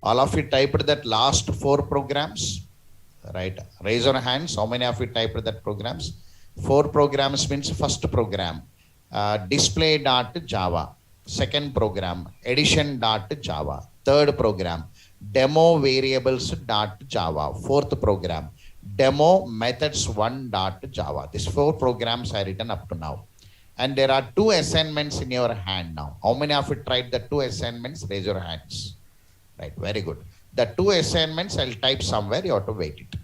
All of you typed that last 4 programs, right? Raise your hands. How many of you typed that programs? 4 programs means first program, display.java. Second program, addition.java. Third program, demo variables.java. Fourth program, demo methods1.java. These 4 programs are written up to now. And there are 2 assignments in your hand now. How many of you tried the 2 assignments? Raise your hands. Right, very good. The 2 assignments I'll type somewhere, you have to wait it.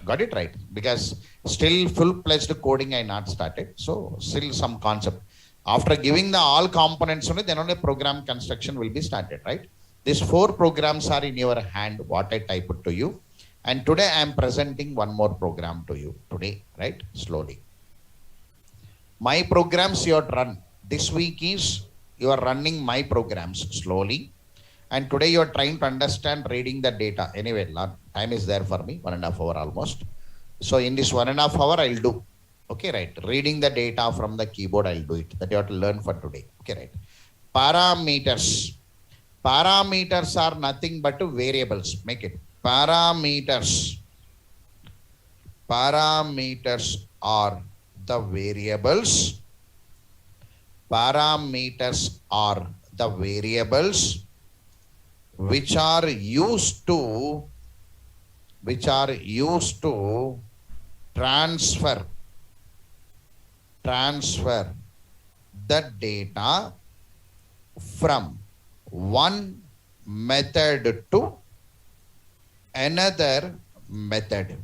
Got it right? Because still full-fledged coding I not started, so still some concept. After giving the all components only, then only program construction will be started, right? These 4 programs are in your hand, what I typed to you. And today I am presenting one more program to you today, right? Slowly. My programs you have run. This week is you are running my programs slowly. And today you are trying to understand reading the data. Anyway, time is there for me, 1.5 hours almost. So in this 1.5 hours, I'll do. Okay, right. Reading the data from the keyboard, I'll do it. That you have to learn for today. Okay, right. Parameters. Parameters are nothing but variables. Make it. Parameters. Parameters are the variables. Parameters are the variables which are used to transfer the data from one method to another method.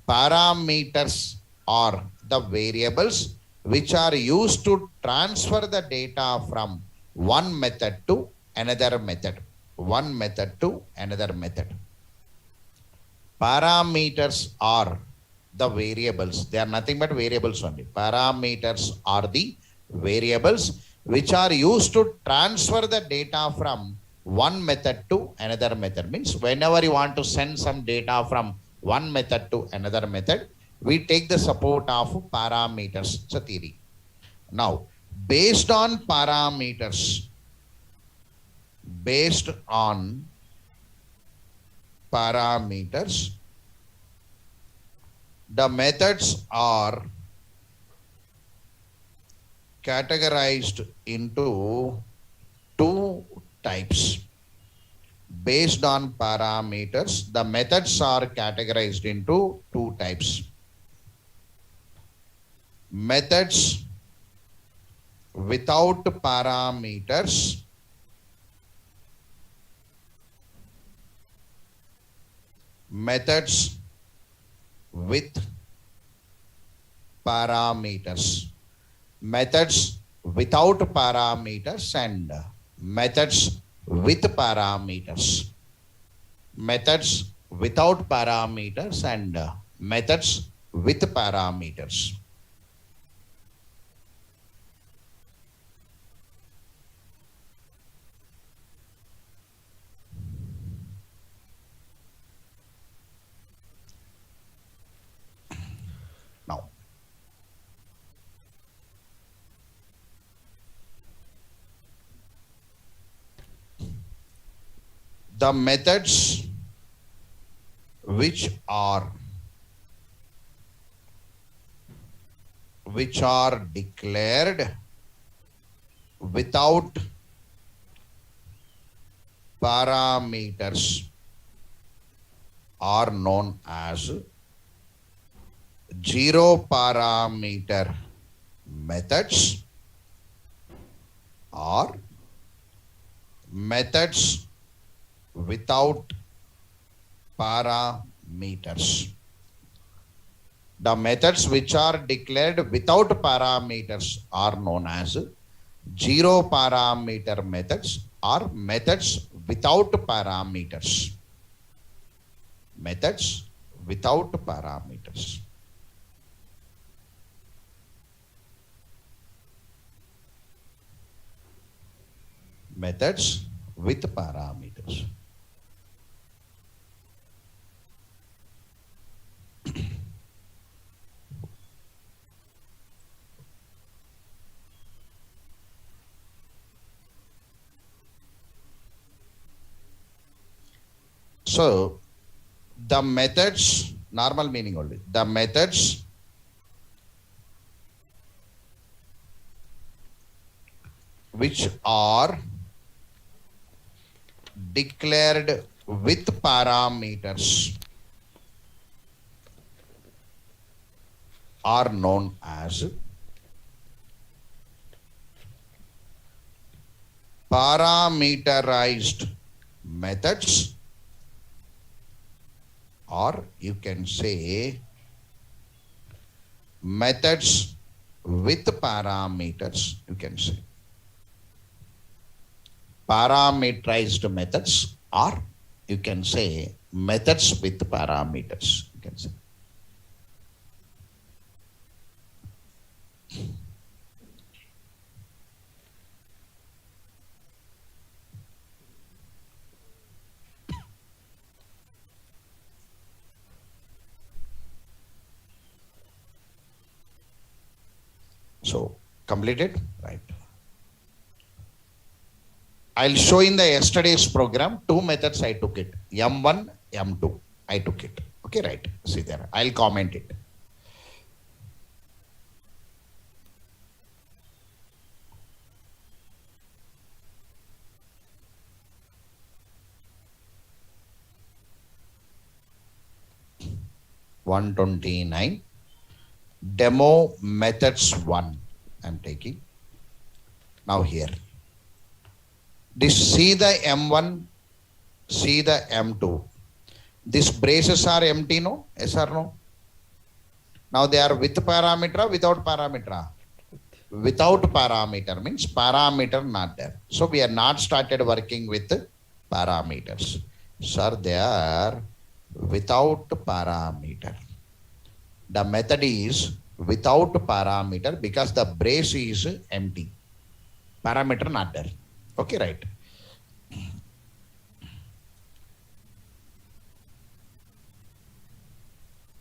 Parameters are the variables which are used to transfer the data from one method to another method. One method to another method. Parameters are the variables. They are nothing but variables only. Parameters are the variables which are used to transfer the data from one method to another method. Means whenever you want to send some data from one method to another method, we take the support of parameters. It's a theory. Now, based on parameters, the methods are categorized into 2 types. Based on parameters, the methods are categorized into 2 types. Methods without parameters methods with parameters. Methods without parameters and methods with parameters. Methods without parameters and methods with parameters. Now, the methods which are declared without parameters are known as zero parameter methods or methods without parameters. The methods which are declared without parameters are known as zero parameter methods or methods without parameters. Methods without parameters. Methods with parameters. So the methods, normal meaning only, the methods which are declared with parameters are known as parameterized methods, or you can say methods with parameters, you can say parameterized methods, or you can say methods with parameters, you can say. So completed, right? I'll show in the yesterday's program, two methods I took it. M1, M2, I took it. Okay, right. See there. I'll comment it. (129) demo methods 1 I'm taking. Now here. This, see the M1, see the M2. These braces are empty, no? Yes or no? Now they are with parameter, without parameter? Without parameter means parameter not there. So we are not started working with parameters. Sir, they are without parameter. The method is without parameter because the brace is empty. Parameter not there. Okay, right.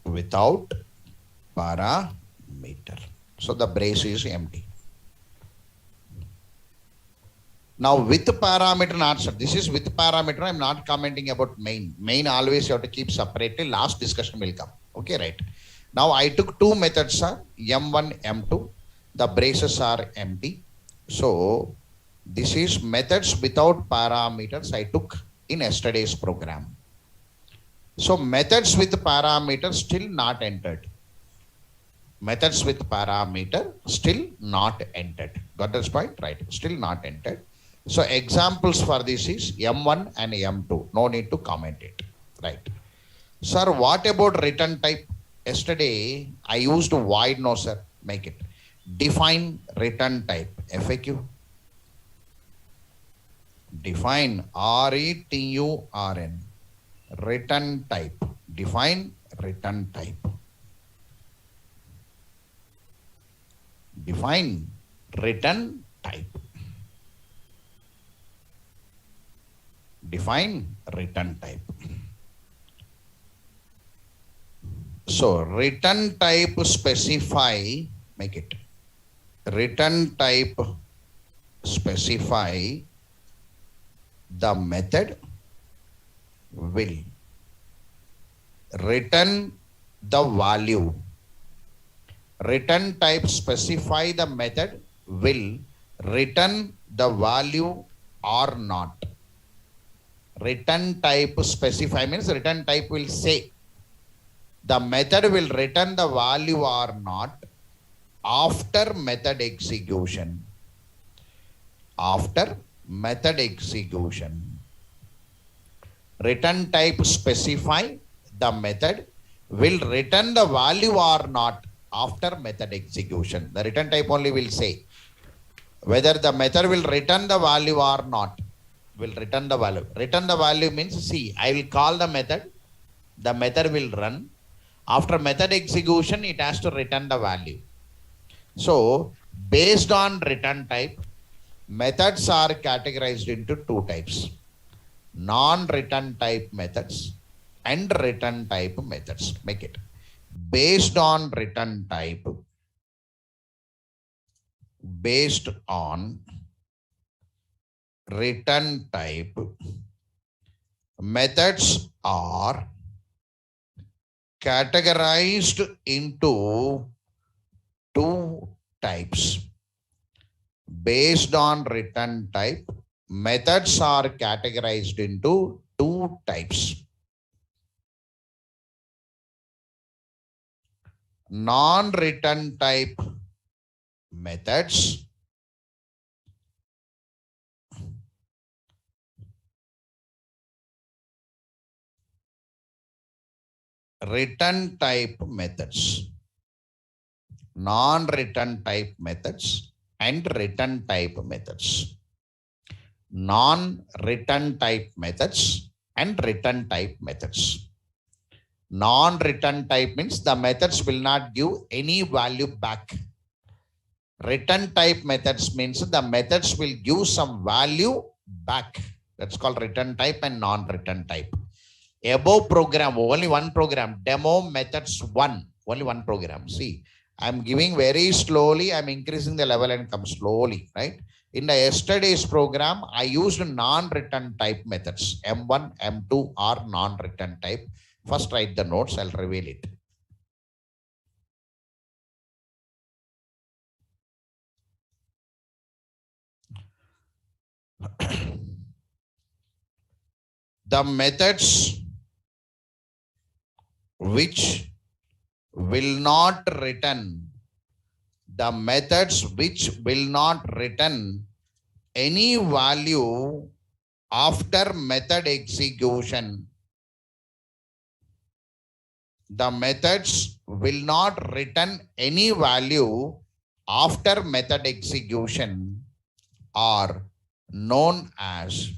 Without parameter. So the brace is empty. Now with parameter not, sir. This is with parameter. I'm not commenting about main. Main always you have to keep separately. Last discussion will come. Okay, right. Now I took two methods, sir. M1, M2. The braces are empty. So this is methods without parameters I took in yesterday's program. So methods with parameters still not entered. Methods with parameter still not entered. Got this point? Right. Still not entered. So examples for this is M1 and M2. No need to comment it. Right. Sir, what about return type? Yesterday I used void. No, sir. Make it. Define return type. FAQ. Define RETURN. Return type. Define return type. Define return type. Define return type. So return type specify, make it. Return type specify the method will return the value. Return type specify the method will return the value or not. Return type specify means return type will say the method will return the value or not after method execution. After method execution. Return type specify the method will return the value or not after method execution. The return type only will say whether the method will return the value or not. Will return the value. Return the value means, see, I will call the method. The method will run. After method execution, it has to return the value. So, based on return type, methods are categorized into two types. Non-return type methods and return type methods. Make it. Based on return type. Based on return type, Methods are categorized into two types. Based on return type, methods are categorized into two types. Non-return type methods return type methods, non-return type methods and return type methods. Non-return type methods and return type methods. Non-return type means the methods will not give any value back. Return type methods means the methods will give some value back. That's called return type and non-return type. Above program, only one program, demo methods 1, only one program. See, I'm giving very slowly, I'm increasing the level and come slowly, right? In the yesterday's program, I used non-return type methods. M1, M2 are non-return type. First write the notes, I'll reveal it. The methods which will not return, the methods which will not return any value after method execution. The methods will not return any value after method execution are known as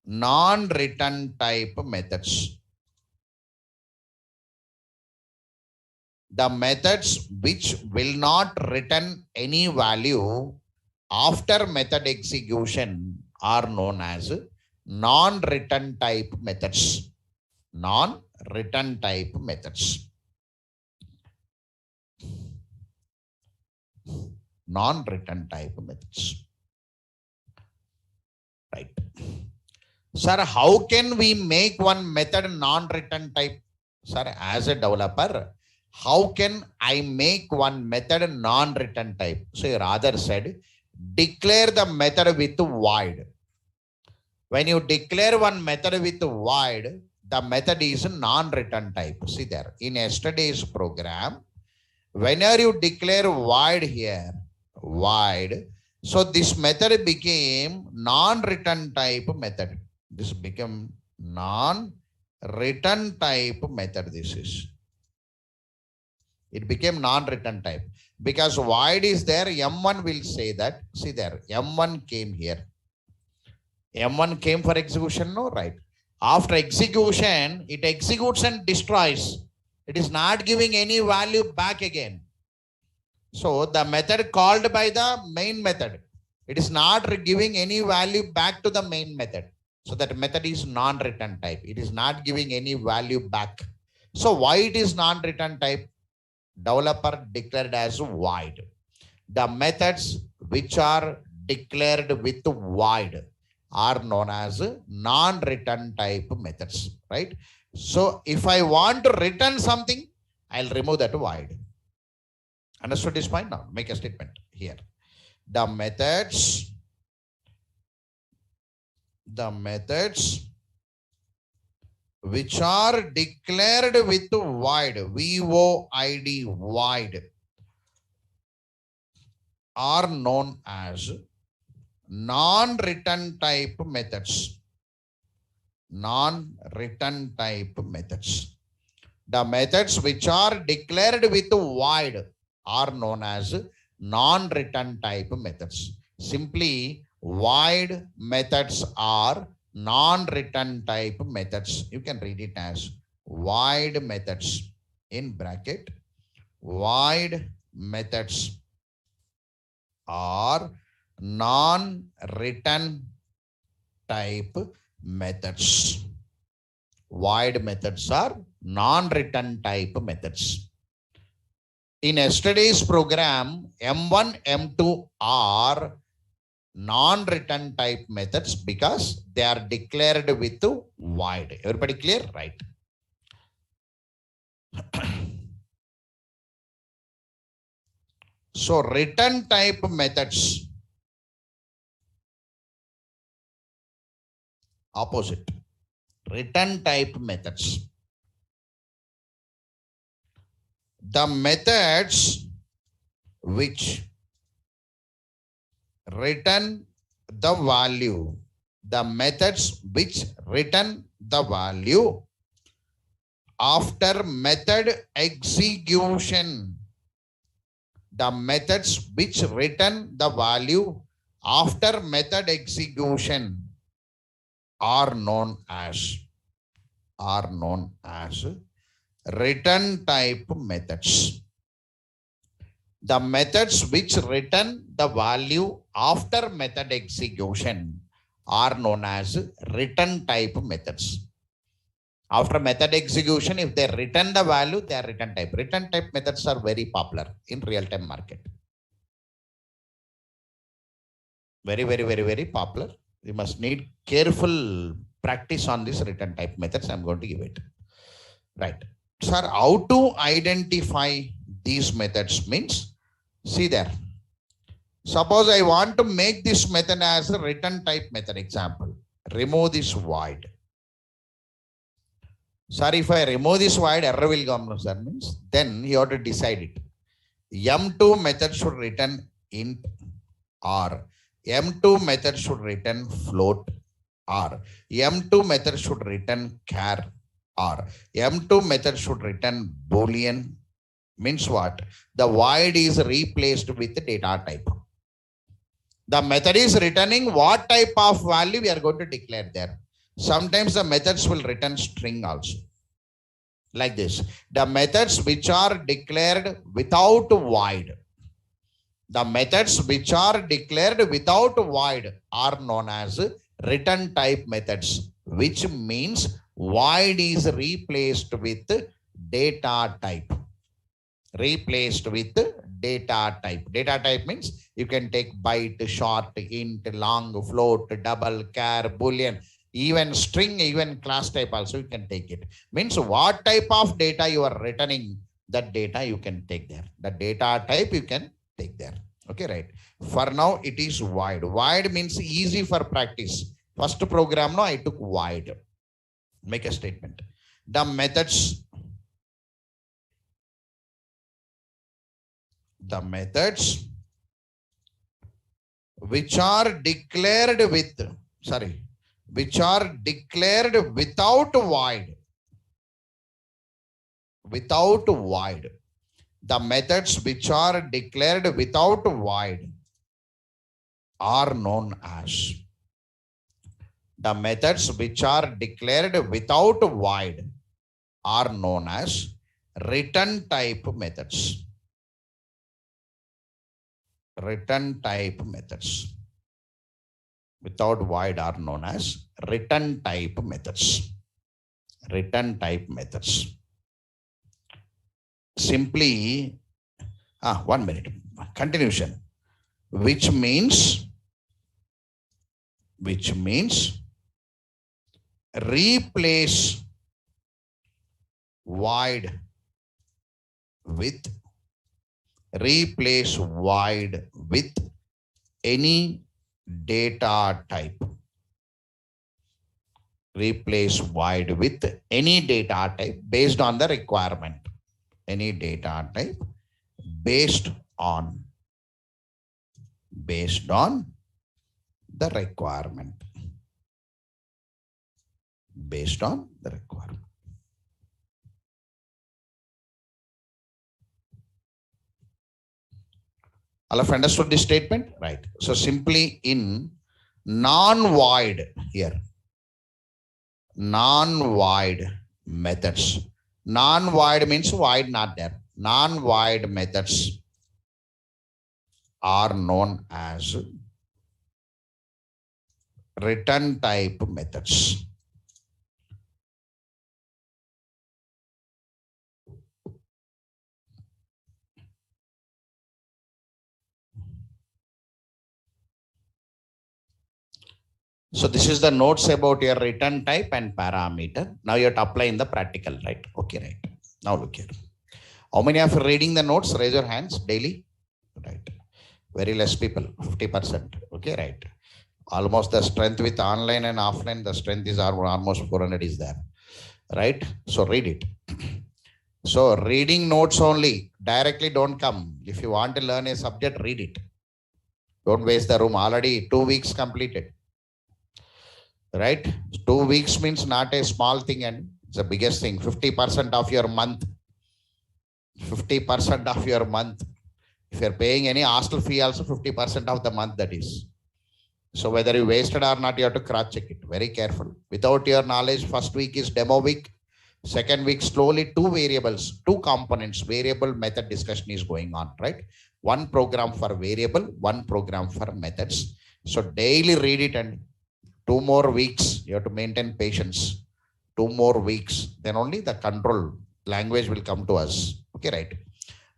non-return type methods. The methods which will not return any value after method execution are known as non-return type methods. Non-return type methods. Non-return type methods. Right. Sir, how can we make one method non-return type? Sir, as a developer, how can I make one method non-return type? So rather said, declare the method with void. When you declare one method with void, the method is non-return type. See there, in yesterday's program, whenever you declare void here, void, so this method became non-return type method. This became non-return type method. This is. It became non-return type. Because void is there, M1 will say that, see there, M1 came here. M1 came for execution, no, right? After execution, it executes and destroys. It is not giving any value back again. So the method called by the main method, it is not giving any value back to the main method. So that method is non-return type. It is not giving any value back. So why it is non-return type? Developer declared as void. The methods which are declared with void are known as non-return type methods, right? So if I want to return something, I'll remove that void. Understood this point? Now make a statement here. The methods which are declared with void, V-O-I-D, void, are known as non-return type methods. Non-return type methods. The methods which are declared with void are known as non-return type methods. Simply, void methods are non-return type methods. You can read it as void methods in bracket. Void methods are non-return type methods. Void methods are non-return type methods. In yesterday's program, M1, M2 are non-return type methods because they are declared with void. Everybody clear? Right. So return type methods, opposite. Return type methods. The methods which return the value, the methods which return the value after method execution, the methods which return the value after method execution are known as return type methods. The methods which return the value after method execution are known as return type methods. After method execution, if they return the value, they are return type. Return type methods are very popular in real-time market. Very popular. You must need careful practice on this return type methods. I'm going to give it. Right. Sir, how to identify these methods means, see there. Suppose I want to make this method as a return type method. Example, remove this void. Sir, if I remove this void, error will come, sir, means then you have to decide it. M2 method should return int or M2 method should return float or M2 method should return char or M2 method should return boolean. Means what? The void is replaced with the data type. The method is returning what type of value we are going to declare there. Sometimes the methods will return string also. Like this. The methods which are declared without void. The methods which are declared without void are known as return type methods, which means void is replaced with data type. Replaced with data type. Data type means you can take byte, short, int, long, float, double, char, boolean, even string, even class type also you can take it. Means what type of data you are returning, that data you can take there. The data type you can take there. Okay, right. For now it is void. Void means easy for practice. First program no, I took void. Make a statement. The methods which are declared with, which are declared without void. Without void. The methods which are declared without void are known as. The methods which are declared without void are known as return type methods. Return type methods without void are known as return type methods. Return type methods. Simply, 1 minute, continuation, which means replace void with any data type. Replace void with any data type based on the requirement. Any data type based on the requirement. Based on the requirement. All have understood this statement? Right. So simply in non-void here. Non-void methods. Non-void means void not there. Non-void methods are known as return type methods. So this is the notes about your return type and parameter. Now you have to apply in the practical, right? Okay, right. Now look here. How many of you reading the notes? Raise your hands daily. Right. Very less people, 50%. Okay, right. Almost the strength with online and offline, the strength is almost 400 is there. Right? So read it. So reading notes only, directly don't come. If you want to learn a subject, read it. Don't waste the room. Already 2 weeks completed. Right? 2 weeks means not a small thing, and it's the biggest thing. 50% of your month. 50% of your month. If you're paying any hostel fee, also 50% of the month that is. So whether you wasted or not, you have to cross check it. Very careful. Without your knowledge, first week is demo week. Second week, slowly 2 variables, 2 components, variable method discussion is going on, right? 1 program for variable, 1 program for methods. So daily read it, and 2 more weeks, you have to maintain patience. 2 more weeks, then only the control language will come to us. Okay, right?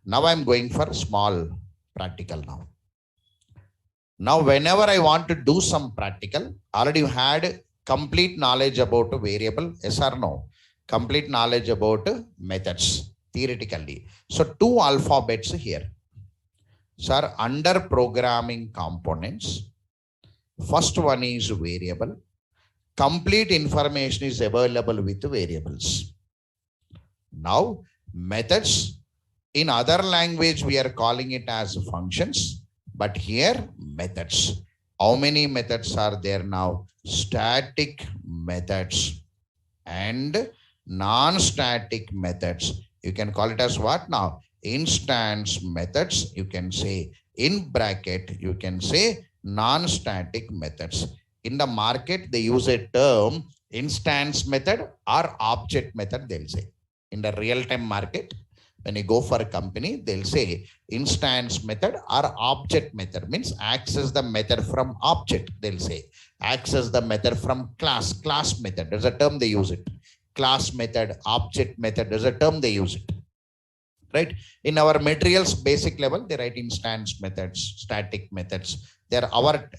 Now I'm going for small practical now. Now, whenever I want to do some practical, already you had complete knowledge about a variable, yes or no? Complete knowledge about methods, theoretically. So 2 alphabets here. Sir, under programming components, first one is variable. Complete information is available with variables. Now, methods, in other language, we are calling it as functions. But here, methods. How many methods are there now? Static methods and non-static methods. You can call it as what now? Instance methods. You can say in bracket, you can say non-static methods. In the market, they use a term instance method or object method, they'll say. In the real-time market, when you go for a company, they'll say instance method or object method, means access the method from object, they'll say. Access the method from class method. There's a term they use it. Class method, object method, there's a term they use it. Right? In our materials basic level, they write instance methods, static methods. They're our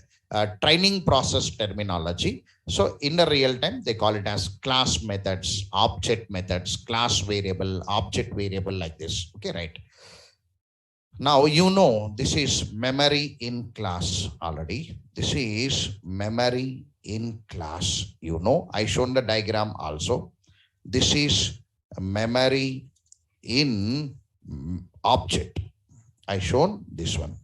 training process terminology. So in the real time, they call it as class methods, object methods, class variable, object variable, like this. Okay, right. Now, you know, this is memory in class already. This is memory in class. You know, I shown the diagram also. This is memory in object. I shown this one.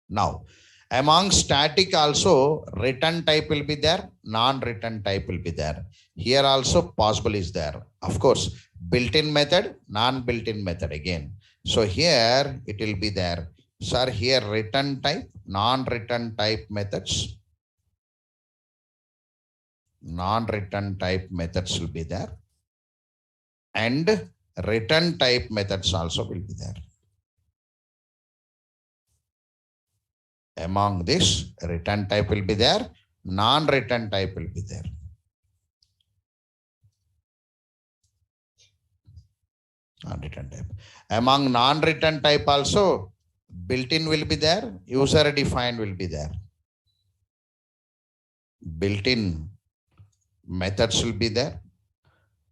Now, among static also, return type will be there, non-return type will be there. Here also possible is there. Of course, built-in method, non-built-in method again. So here it will be there. Sir, here return type, non-return type methods. Non-return type methods will be there. And return type methods also will be there. Among this, return type will be there, non-return type will be there. Non-return type. Among non-return type also, built-in will be there, user-defined will be there. Built-in methods will be there,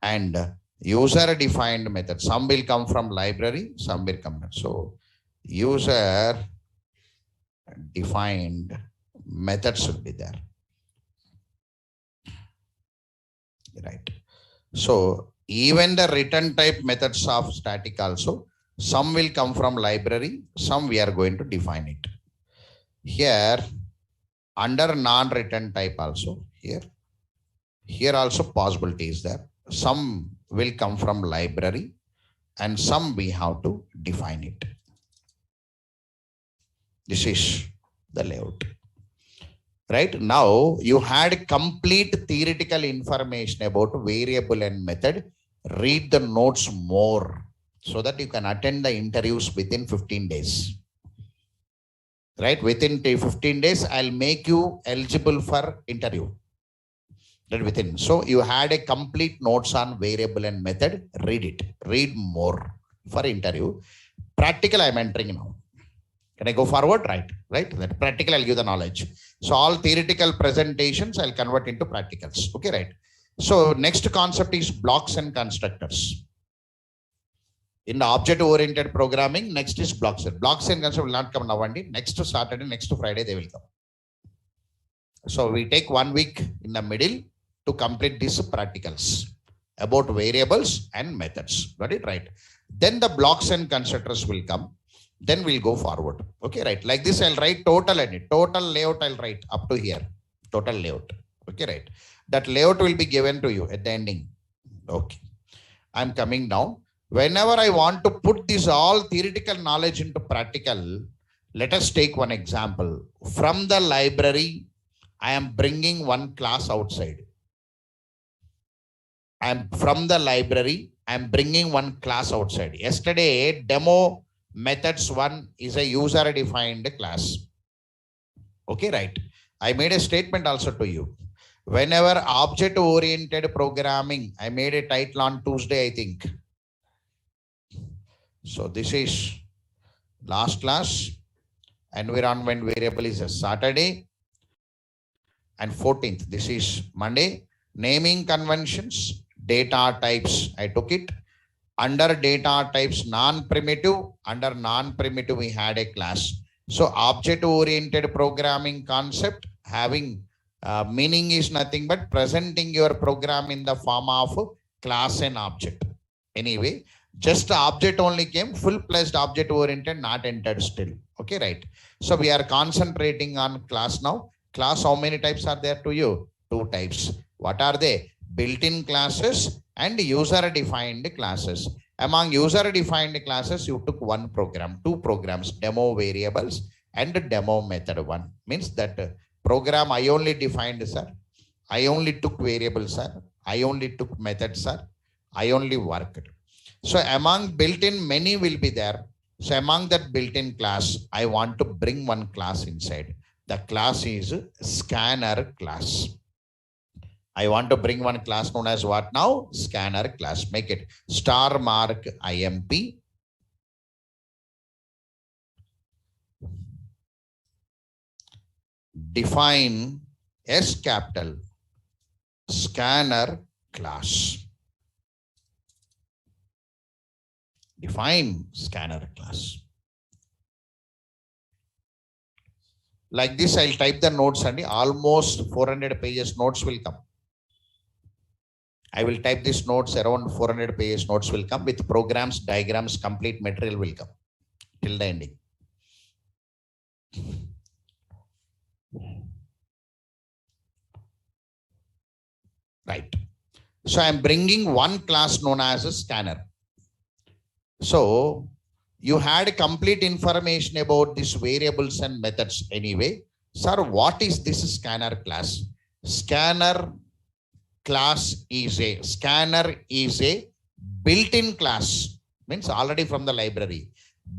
and user-defined methods. Some will come from library, some will come. So, user defined methods will be there. Right. So even the return type methods of static also, some will come from library, some we are going to define it. Here under non-return type also, here also possibility is there. Some will come from library and some we have to define it. This is the layout. Right now, you had complete theoretical information about variable and method. Read the notes more so that you can attend the interviews within 15 days. Right? Within 15 days, I'll make you eligible for interview. Right? Within. So you had a complete notes on variable and method. Read it. Read more for interview. Practical I'm entering now. Can I go forward? Right. That practical, I'll give the knowledge. So all theoretical presentations, I'll convert into practicals. Okay, right. So next concept is blocks and constructors. In the object-oriented programming, next is blocks. Blocks and constructors will not come now, and next Saturday, next Friday, they will come. So we take 1 week in the middle to complete these practicals about variables and methods. Got it? Right. Then the blocks and constructors will come. Then we'll go forward. Okay, right. Like this, I'll write total and total layout. I'll write up to here. Total layout. Okay, right. That layout will be given to you at the ending. Okay. I'm coming down. Whenever I want to put this all theoretical knowledge into practical, let us take one example. From the library, I am bringing one class outside. From the library, I am bringing one class outside. Yesterday, demo methods 1 is a user-defined class. Okay, right. I made a statement also to you. Whenever object-oriented programming, I made a title on Tuesday, I think. So this is last class. Environment variable is a Saturday. And 14th, this is Monday. Naming conventions, data types, I took it. Under data types, non-primitive, under non-primitive, we had a class. So object-oriented programming concept having meaning is nothing but presenting your program in the form of class and object. Anyway, just object only came, full-fledged object-oriented, not entered still. Okay, right. So we are concentrating on class now. Class, how many types are there to you? 2 types. What are they? Built-in classes and user-defined classes. Among user-defined classes, you took 1 program, 2 programs, demo variables and demo method 1. Means that program I only defined, sir. I only took variables, sir. I only took methods, sir. I only worked. So among built-in, many will be there. So among that built-in class, I want to bring 1 class inside. The class is scanner class. I want to bring 1 class known as what now? Scanner class. Make it star mark IMP. Define S capital scanner class. Define scanner class. Like this, I'll type the notes and almost 400 pages notes will come. I will type these notes, around 400 pages notes will come with programs, diagrams, complete material will come till the ending. Right. So I'm bringing 1 class known as a scanner. So you had complete information about these variables and methods anyway. Sir, what is this scanner class? Scanner class is a built-in class, means already from the library.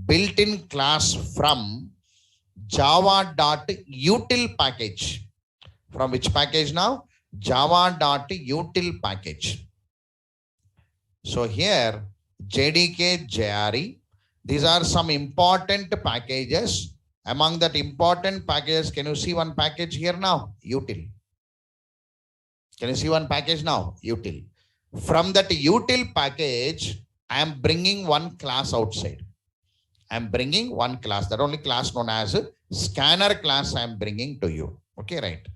Built-in class from java.util package. From which package now? Java.util package. So here JDK, JRE, these are some important packages. Among that important packages, can you see 1 package here now? Util. Can you see 1 package now? Util. From that util package, I am bringing 1 class outside. I am bringing 1 class. That only class known as scanner class I am bringing to you. Okay, right.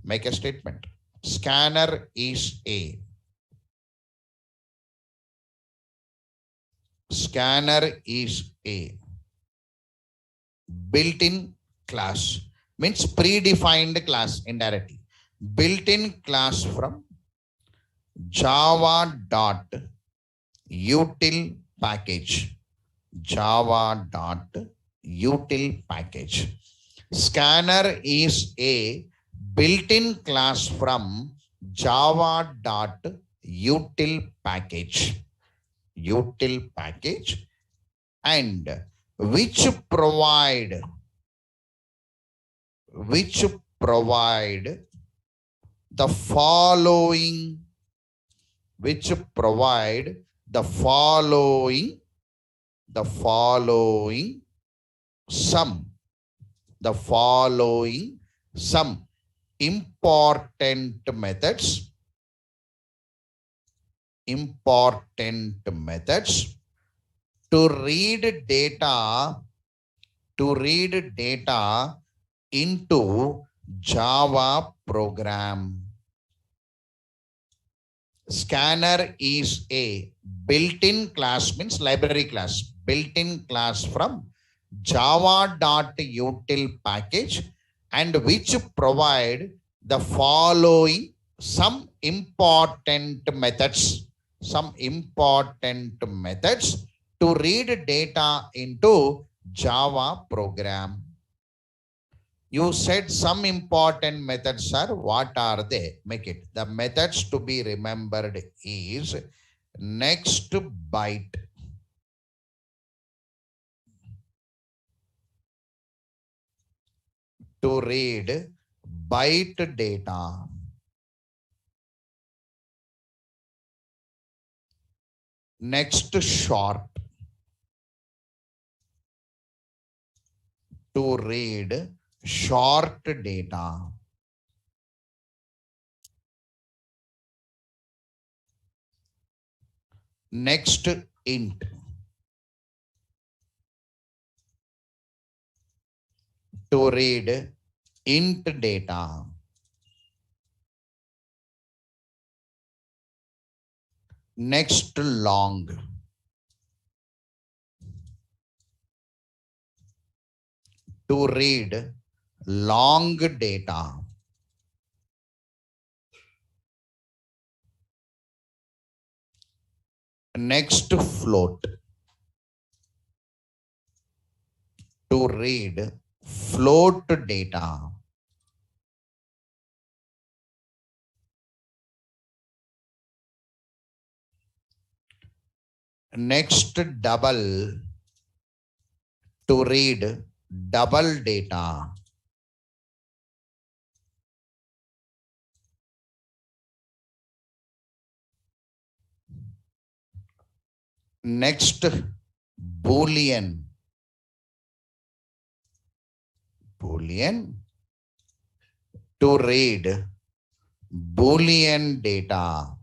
Make a statement. Scanner is a. Scanner is a built-in class. Means predefined class indirectly. Built-in class from java.util package. Java.util package. Scanner is a built-in class from java.util package. Util package, and which provide the following, the following some important methods to read data into Java program. Scanner is a built-in class, means library class, built-in class from java.util package, and which provide the following some important methods to read data into Java program. You said some important methods, sir. What are they? Make it. The methods to be remembered is next byte. To read byte data. Next short. To read short data. Next int. To read int data. Next long. To read long data. Next float. To read float data. Next double. To read double data. Next Boolean. To read Boolean data.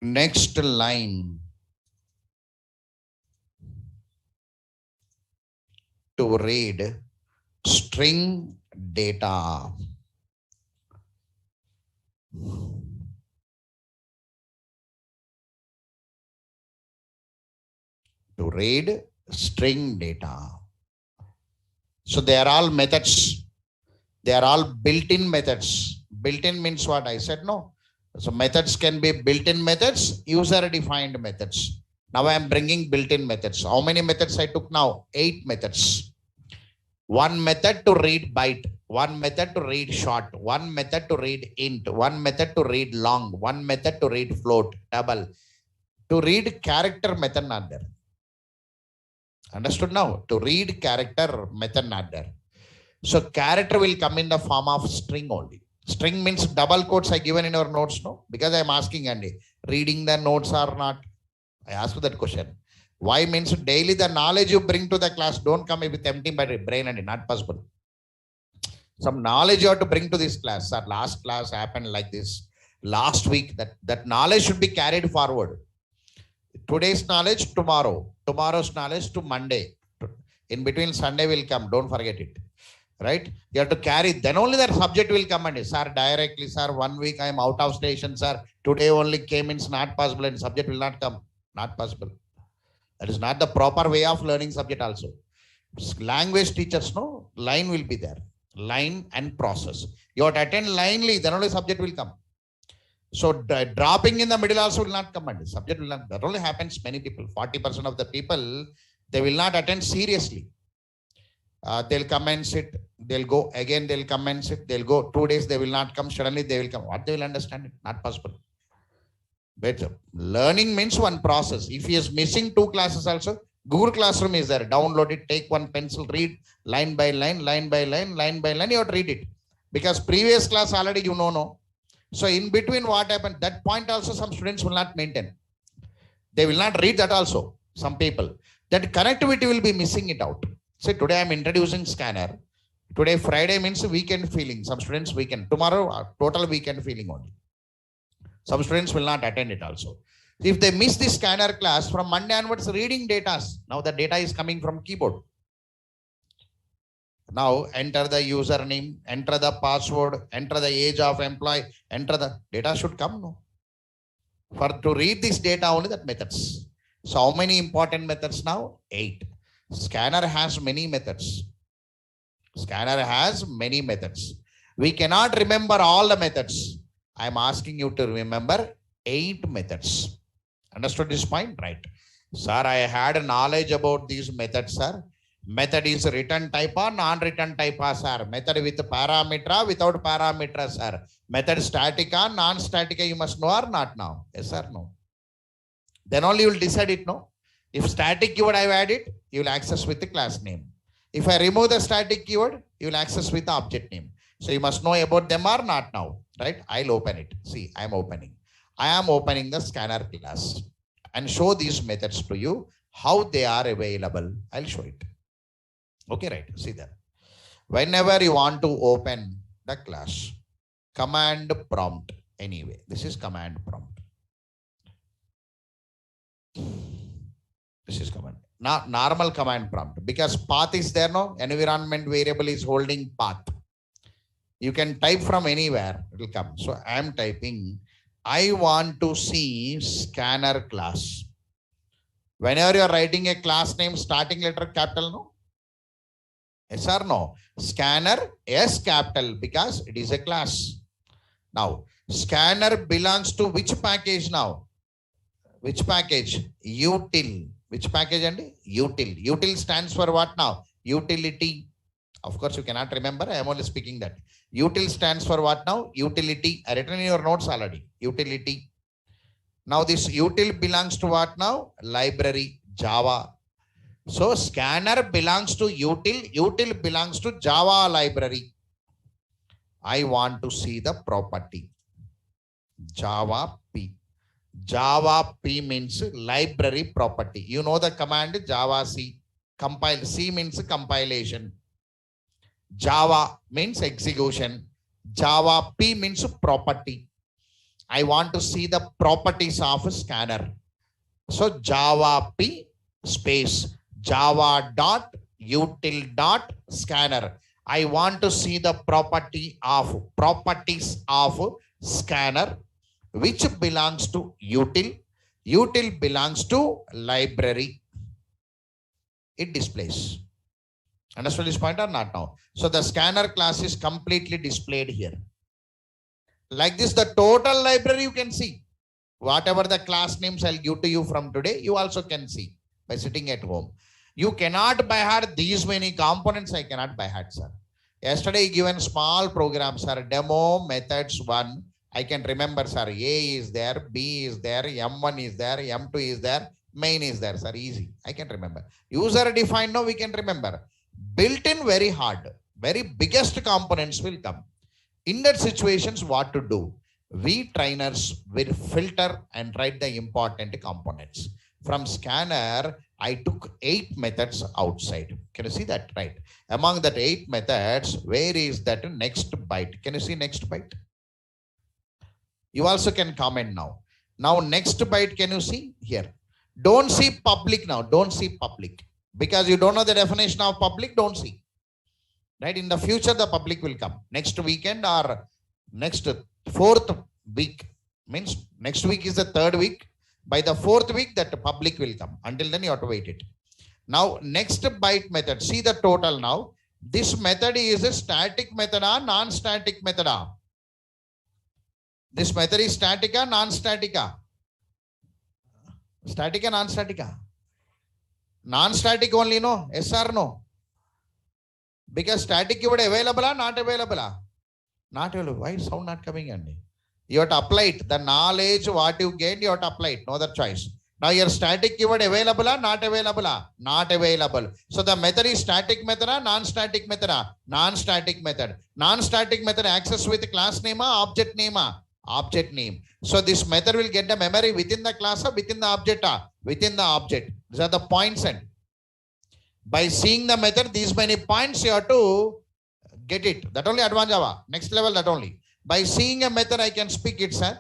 Next line. To read string data. To read string data. So they are all methods. They are all built-in methods. Built-in means what? I said no. So methods can be built-in methods, user-defined methods. Now I am bringing built-in methods. How many methods I took now? 8 methods. One method to read byte, one method to read short, one method to read int, one method to read long, one method to read float, double. To read character method not there. Understood now? To read character method not there. So character will come in the form of string only. String means double quotes I given in our notes, no? Because I am asking Andy, reading the notes or not? I asked you that question. Why means daily the knowledge you bring to the class, don't come with empty brain and not possible. Some knowledge you have to bring to this class. Sir, last class happened like this. Last week, that knowledge should be carried forward. Today's knowledge, tomorrow. Tomorrow's knowledge to Monday. In between Sunday will come. Don't forget it. Right? You have to carry. Then only that subject will come and sir, directly, sir, 1 week I am out of station, sir. Today only came, it's not possible and subject will not come. Not possible. That is not the proper way of learning subject also. Language teachers, no, line will be there. Line and process. You have to attend linely, then only subject will come. So dropping in the middle also will not come. And subject will not. That only happens many people. 40% of the people, they will not attend seriously. They'll come and sit. They'll go again. They'll come and sit. They'll go 2 days. They will not come. Suddenly they will come. What they will understand it? Not possible. But learning means one process. If he is missing 2 classes also, Google Classroom is there. Download it, take one pencil, read line by line, line by line, line by line. You have to read it. Because previous class already you know. So in between what happened, that point also some students will not maintain. They will not read that also. Some people. That connectivity will be missing it out. Say today I am introducing scanner. Today Friday means weekend feeling. Some students weekend. Tomorrow total weekend feeling only. Some students will not attend it also. If they miss the scanner class, from Monday onwards reading data. Now the data is coming from keyboard. Now enter the username, enter the password, enter the age of employee, enter the data should come. No. For to read this data only that methods. So how many important methods now? 8. Scanner has many methods. Scanner has many methods. We cannot remember all the methods. I am asking you to remember 8 methods. Understood this point? Right. Sir, I had knowledge about these methods, sir. Method is return type or non-return type, sir. Method with parameter, without parameter, sir. Method static or non-static, you must know or not now? Yes or no? Then only you will decide it, no? If static keyword I have added, you will access with the class name. If I remove the static keyword, you will access with the object name. So you must know about them or not now, right? I'll open it. See, I am opening. I am opening the scanner class and show these methods to you, how they are available. I'll show it. Okay, right. See that. Whenever you want to open the class, command prompt. Anyway, this is command prompt. This is command. Not normal command prompt, because path is there, no? Environment variable is holding path. You can type from anywhere, it will come. So I am typing, I want to see scanner class. Whenever you are writing a class name, starting letter capital, no? Yes or no? Scanner, yes, capital, because it is a class. Now, scanner belongs to which package now? Which package? Util. Which package and util? Util stands for what now? Utility. Of course, you cannot remember. I am only speaking that. Util stands for what now? Utility. I written in your notes already. Utility. Now this util belongs to what now? Library, Java. So scanner belongs to util. Util belongs to Java library. I want to see the property. Java P. Java P means library property. You know the command Java C. Compile. C means compilation. Java means execution. Java P means property. I want to see the properties of a scanner. So Java P space Java dot util dot scanner. I want to see the properties of scanner, which belongs to util. Util belongs to library. It displays. Understood this point or not now? So the scanner class is completely displayed here. Like this, the total library you can see. Whatever the class names I'll give to you from today, you also can see by sitting at home. You cannot by heart these many components. I cannot by heart, sir. Yesterday given small program, sir. Demo methods 1. I can remember, sir. A is there, B is there, M1 is there, M2 is there, main is there, sir. Easy. I can remember. User defined, no, we can remember. Built in very hard. Very biggest components will come. In that situations, what to do? We trainers will filter and write the important components. From scanner, I took 8 methods outside. Can you see that? Right. Among that 8 methods, where is that next byte? Can you see next byte? You also can comment now. Now next byte, can you see here? Don't see public now. Don't see public. Because you don't know the definition of public, don't see. Right? In the future, the public will come. Next weekend or next 4th week. Means next week is the 3rd week. By the 4th week, that public will come. Until then, you have to wait it. Now, next byte method. See the total now. This method is a static method or non-static method. This method is static or non-static? Static or non-static? Non-static only, no? Yes or no? Because static keyword available or not available? Not available. Why is sound not coming? You have to apply it. The knowledge what you gained, you have to apply it. No other choice. Now your static keyword available or not available? Not available. So the method is static method or non-static method? Non-static method. Non-static method access with class name or object name? Object name. So this method will get the memory within the class or within the object? Within the object. These are the points. And by seeing the method, these many points you have to get it. That only advanced Java. Next level, that only. By seeing a method, I can speak it, sir.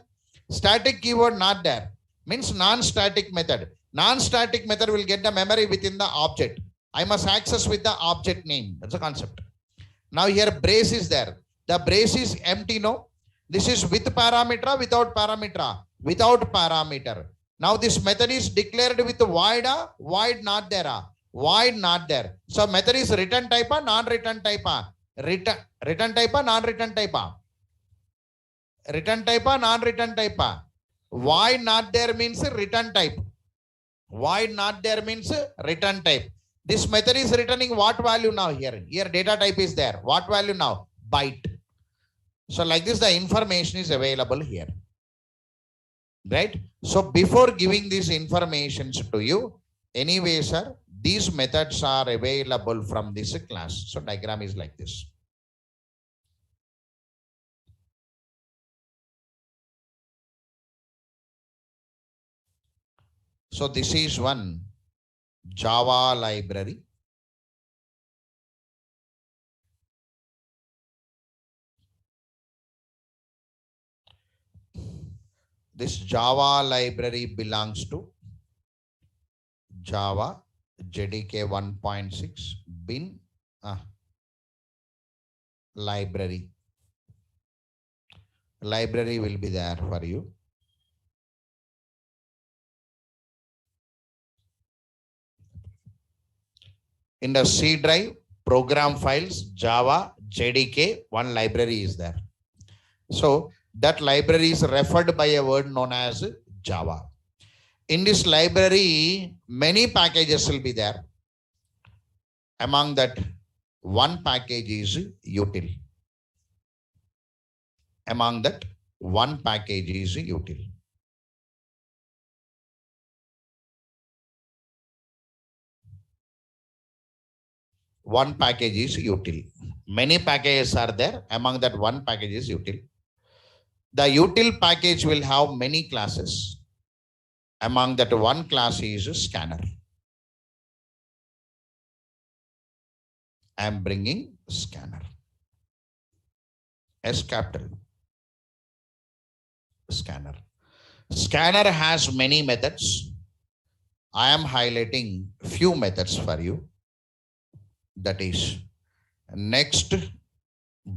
Static keyword not there. Means non-static method. Non-static method will get the memory within the object. I must access with the object name. That's the concept. Now here brace is there. The brace is empty, no? This is with parameter, without parameter. Without parameter. Now this method is declared with void, void not there. Void not there. So method is return type or non-return type? Return type or non-return type? Return type or non-return type? Void not there means return type. Void not there means return type. This method is returning what value now here? Here data type is there. What value now? Byte. So like this, the information is available here. Right? So before giving these informations to you, anyway, sir, these methods are available from this class. So diagram is like this. So this is one Java library. This Java library belongs to Java JDK 1.6 bin library. Library will be there for you. In the C drive, program files, Java, JDK, one library is there. So that library is referred by a word known as Java. In this library, many packages will be there. Among that, one package is util. Among that, one package is util. One package is util. Many packages are there. Among that, one package is util. The util package will have many classes. Among that, one class is scanner. I am bringing scanner. S capital. Scanner. Scanner has many methods. I am highlighting few methods for you. That is next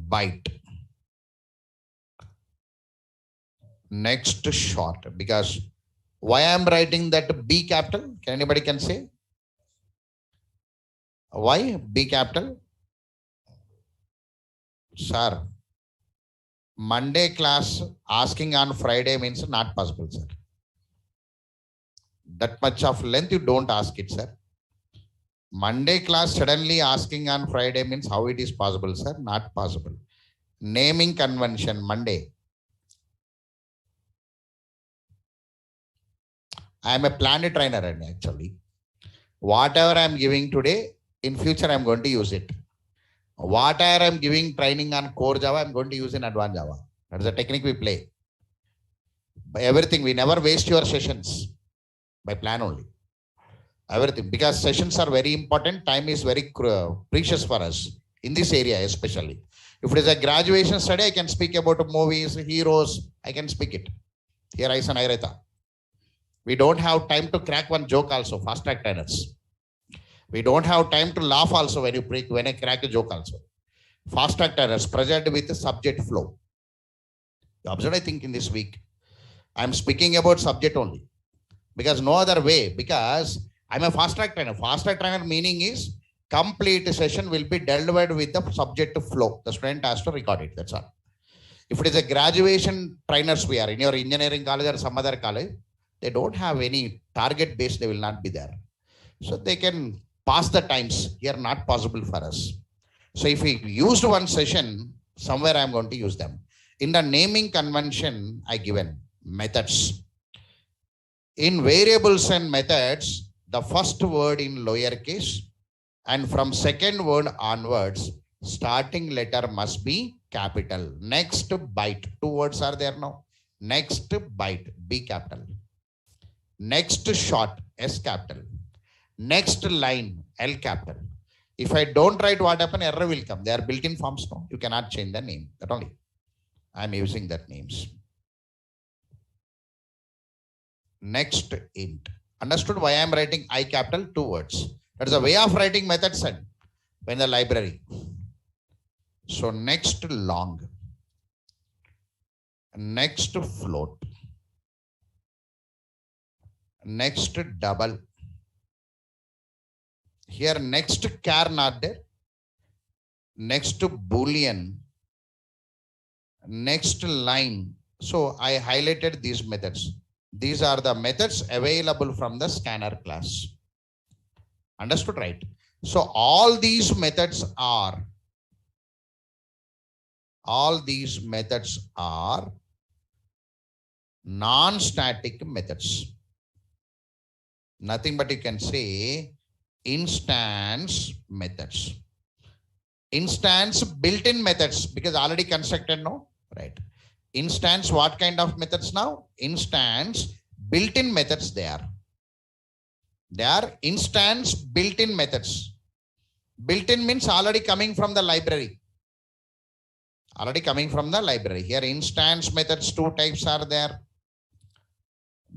byte. Next short. Because why I am writing that B capital? Can anybody can say? Why B capital? Sir, Monday class asking on Friday means not possible, sir. That much of length you don't ask it, sir. Monday class suddenly asking on Friday means how it is possible, sir? Not possible. Naming convention, Monday. I am a planet trainer actually. Whatever I am giving today, in future I am going to use it. Whatever I am giving training on core Java, I am going to use in advanced Java. That is the technique we play. By everything, we never waste your sessions. By plan only. Everything. Because sessions are very important. Time is very precious for us. In this area especially. If it is a graduation study, I can speak about movies, heroes. I can speak it. Here I san Ayreta. We don't have time to crack one joke also. Fast track trainers. We don't have time to laugh also when I crack a joke also. Fast track trainers present with the subject flow. You observe, I think, in this week. I'm speaking about subject only. Because no other way. Because I'm a fast track trainer. Fast track trainer meaning is complete session will be delivered with the subject flow. The student has to record it. That's all. If it is a graduation trainers we are in your engineering college or some other college, they don't have any target base. They will not be there. So they can pass the times. Here not possible for us. So if we used one session, somewhere I'm going to use them. In the naming convention, I given methods. In variables and methods, the first word in lowercase and from second word onwards, starting letter must be capital. Next byte. Two words are there now. Next byte, B capital. Next short, S capital. Next line, L capital. If I don't write what happen, error will come. They are built-in forms now. You cannot change the name. That only. I am using that names. Next int. Understood why I am writing I capital? 2 words. That is a way of writing method set when the library. So next long. Next float. Next double. Here next char not there. Next boolean. Next line. So I highlighted these methods. These are the methods available from the scanner class. Understood, right? So all these methods are non-static methods. Nothing but you can say instance methods. Instance built-in methods because already constructed, no? Right. Instance, what kind of methods now? Instance built-in methods they are. They are instance built-in methods. Built-in means already coming from the library. Already coming from the library. Here instance methods, 2 types are there.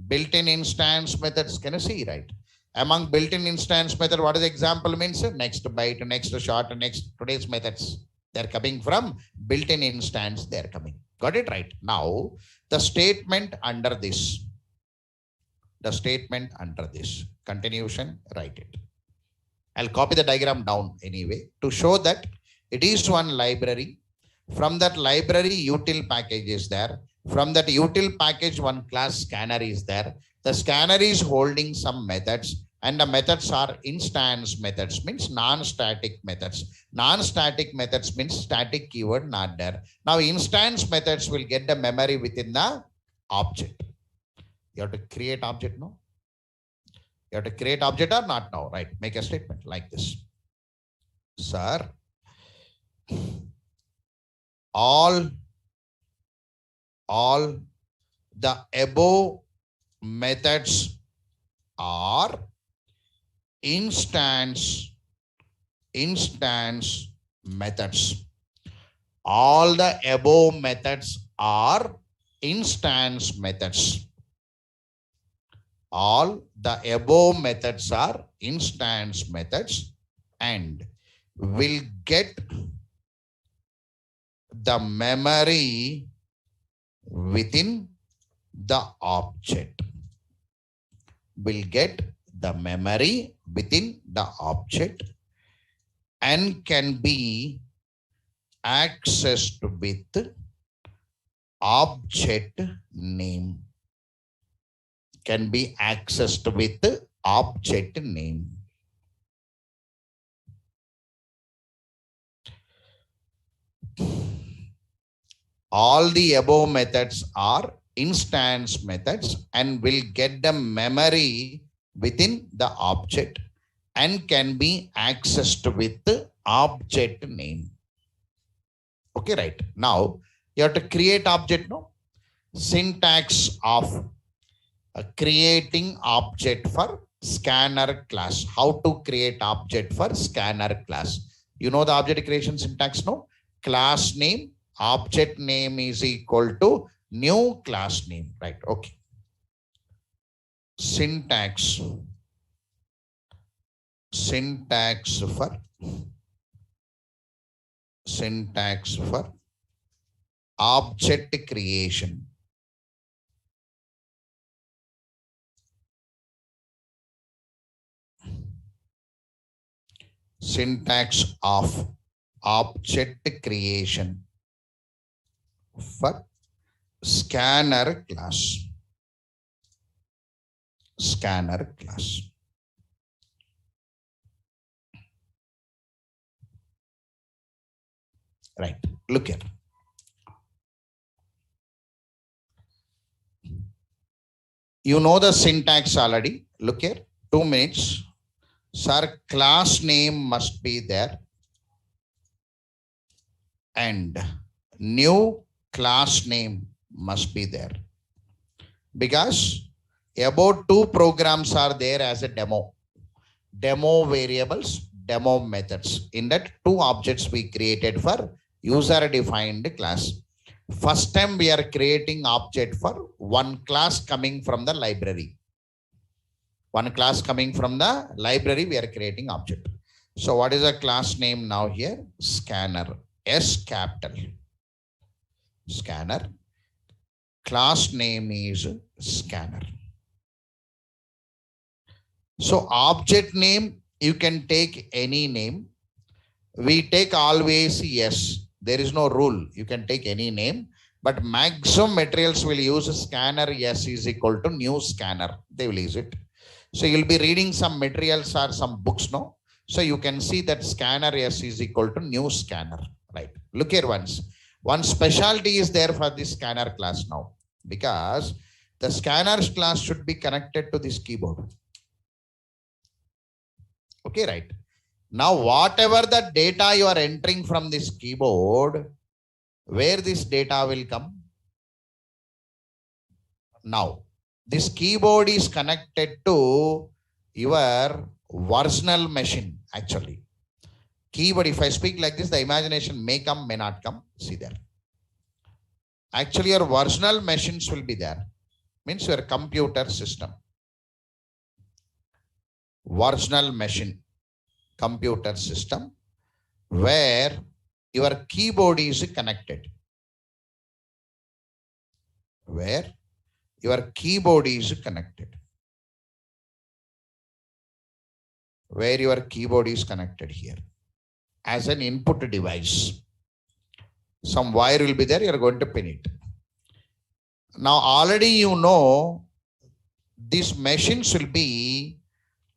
Built-in instance methods, can you see, right? Among built-in instance method, what is the example means? Next byte, next short, next today's methods. They're coming from built-in instance, they're coming. Got it right? Now, the statement under this. The statement under this. Continuation, write it. I'll copy the diagram down anyway to show that it is one library. From that library, util package is there. From that util package, one class scanner is there. The scanner is holding some methods and the methods are instance methods, means non-static methods. Non-static methods means static keyword not there. Now instance methods will get the memory within the object. You have to create object, no? You have to create object or not now, right? Make a statement like this. Sir, all the above methods are instance methods. All the above methods are instance methods. All the above methods are instance methods and will get the memory within the object. Will get the memory within the object and can be accessed with object name. Can be accessed with object name. All the above methods are instance methods and will get the memory within the object and can be accessed with the object name. Okay, right. Now you have to create object, no? Syntax of creating object for scanner class. How to create object for scanner class? You know the object creation syntax, no? Class name, object name is equal to new class name, right? Okay. Syntax for object creation. Syntax of object creation for scanner class. Scanner class. Right. Look here. You know the syntax already. Look here. 2 minutes. Sir, class name must be there. And new class name must be there. because about 2 programs are there as a demo. Demo variables, demo methods. In that 2 objects we created for user defined class. First time we are creating object for one class coming from the library. One class coming from the library we are creating object. So what is the class name now here? Scanner. S capital. Scanner. Class name is scanner. So object name, you can take any name. We take always yes. There is no rule. You can take any name, but maximum materials will use scanner yes is equal to new scanner. They will use it. So you'll be reading some materials or some books, no? So you can see that scanner yes is equal to new scanner, right? Look here once. One specialty is there for this scanner class now, because the scanners class should be connected to this keyboard. Okay, right. Now, whatever the data you are entering from this keyboard, where this data will come? Now, this keyboard is connected to your virtual machine, actually. Keyboard, if I speak like this, the imagination may come, may not come. See there. Actually, your virtual machines will be there. Means your computer system. Virtual machine, computer system, where your keyboard is connected. Where your keyboard is connected. Where your keyboard is connected here as an input device. Some wire will be there, you are going to pin it. Now already you know these machines will be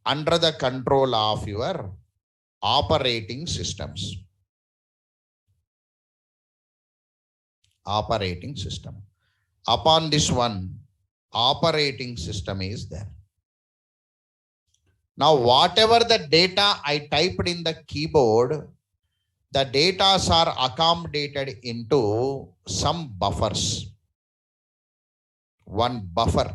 under the control of your operating systems. Operating system. Upon this one, operating system is there. Now, whatever the data I typed in the keyboard, the data are accommodated into some buffers. One buffer.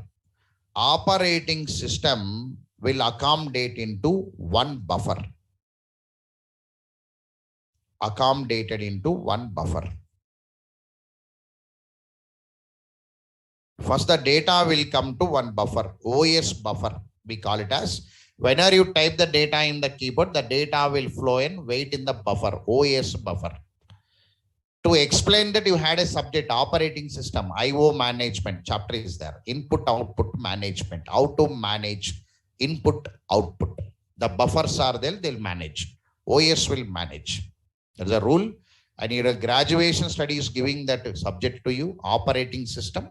Operating system will accommodate into one buffer. Accommodated into one buffer. First, the data will come to one buffer, OS buffer, we call it as. Whenever you type the data in the keyboard, the data will flow and wait in the buffer, OS buffer. To explain that, you had a subject, operating system, IO management, chapter is there. Input, output management, how to manage input, output. The buffers are there, they'll manage. OS will manage. There's a rule. I need a graduation studies giving that subject to you, operating system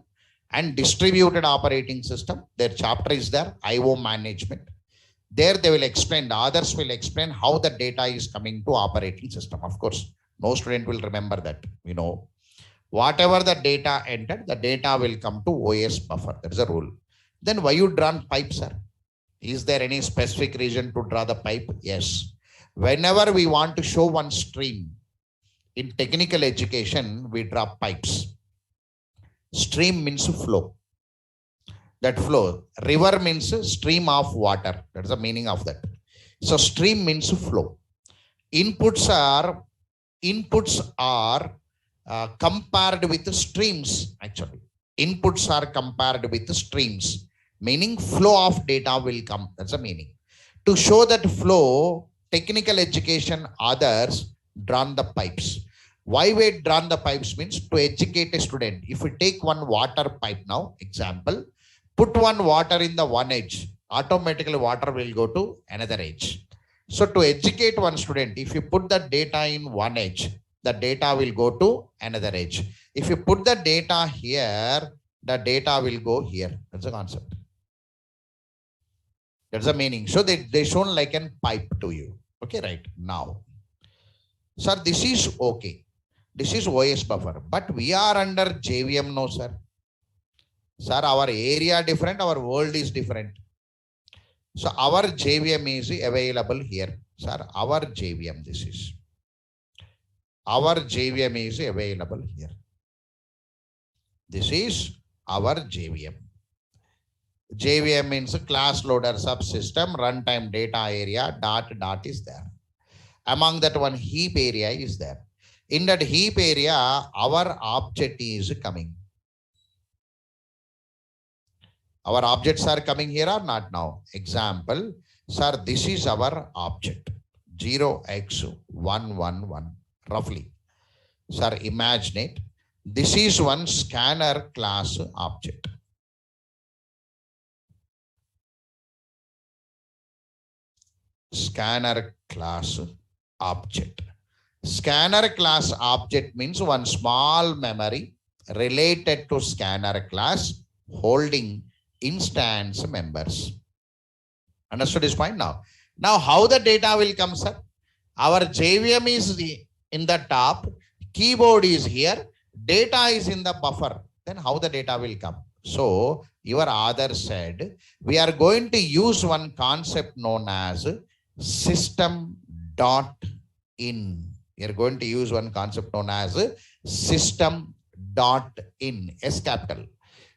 and distributed operating system. Their chapter is there, IO management. There they will explain, the others will explain how the data is coming to operating system. Of course, no student will remember that, you know. Whatever the data entered, the data will come to OS buffer. There is a rule. Then why you drawn pipe, sir? Is there any specific reason to draw the pipe? Yes. Whenever we want to show one stream, in technical education, we draw pipes. Stream means flow. That flow. River means stream of water. That's the meaning of that. So stream means flow. Inputs are compared with streams, actually. Inputs are compared with streams, meaning flow of data will come. That's the meaning. To show that flow, technical education others drawn the pipes. Why we drawn the pipes means to educate a student. If we take one water pipe now, example, put one water in the one edge, automatically water will go to another edge. So to educate one student, if you put the data in one edge, the data will go to another edge. If you put the data here, the data will go here. That's the concept. That's the meaning. So they shown like a pipe to you. Okay, right now. Sir, this is okay. This is OS buffer, but we are under JVM now, sir. Sir, our area different, our world is different. So our JVM is available here. Sir, our JVM, this is. Our JVM is available here. This is our JVM. JVM means class loader subsystem, runtime data area, dot is there. Among that one heap area is there. In that heap area, our object is coming. Our objects are coming here or not now? Example, sir, this is our object. 0x111, roughly. Sir, imagine it. This is one scanner class object. Scanner class object. Scanner class object means one small memory related to scanner class holding instance members. Understood this point now? Now, how the data will come, sir? Our JVM is in the top, keyboard is here, data is in the buffer. Then how the data will come? So, your author said, we are going to use one concept known as system.in. We are going to use one concept known as system.in, S capital.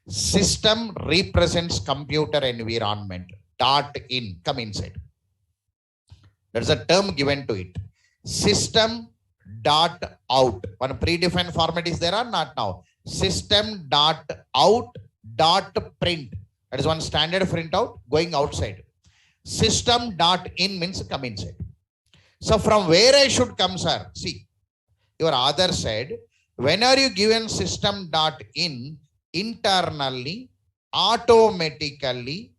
System represents computer environment. .in, come inside. There's a term given to it. System.out. One predefined format is there or not now? System.out.print. That is one standard printout going outside. System.in means come inside. So from where I should come, sir? See, your author said, when are you given system.in, internally, automatically,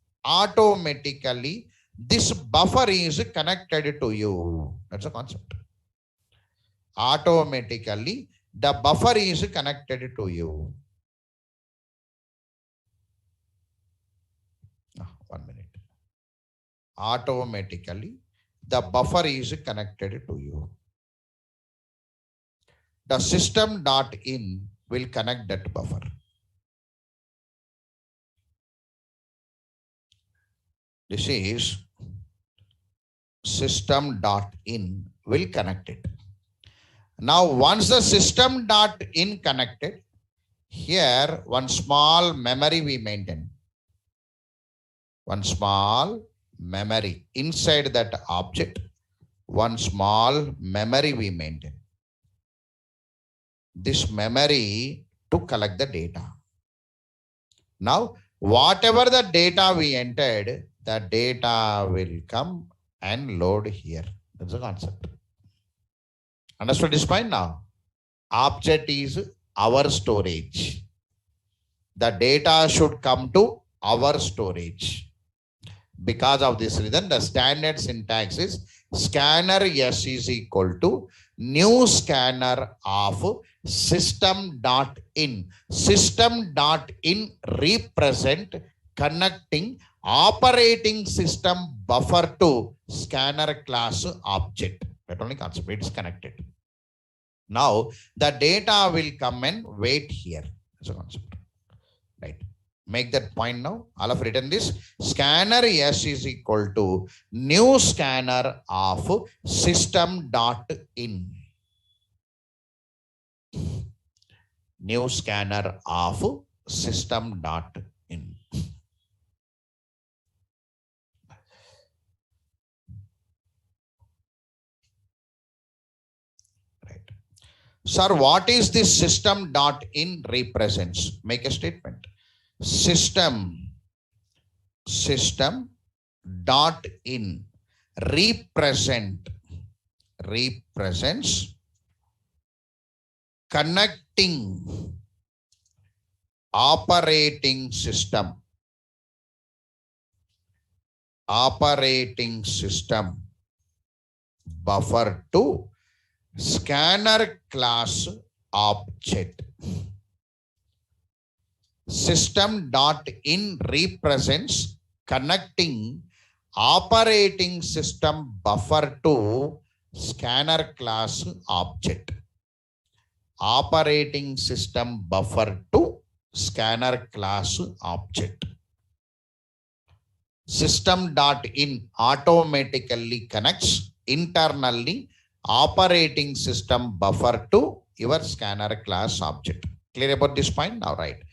this buffer is connected to you. That's a concept. Automatically, the buffer is connected to you. 1 minute. Automatically, the buffer is connected to you. The system.in will connect that buffer. This is system.in will connect it. Now, once the system.in connected, here one small memory we maintain. One small memory inside that object, one small memory we maintain. This memory to collect the data. Now, whatever the data we entered, the data will come and load here. That's the concept. Understood this point now? Object is our storage. The data should come to our storage. Because of this reason, the standard syntax is scanner S is equal to new scanner of system.in. System.in represent connecting operating system buffer to scanner class object. That only concept, it is connected. Now, the data will come and wait here. That's a concept. Right. Make that point now. All have written this. Scanner S is equal to new scanner of system.in. New scanner of system.in. Right. Sir, what is this system.in represents? Make a statement. System.in represents connecting operating system buffer to scanner class object. System.in represents connecting operating system buffer to scanner class object. Operating system buffer to scanner class object. System.in automatically connects internally operating system buffer to your scanner class object. Clear about this point now, right?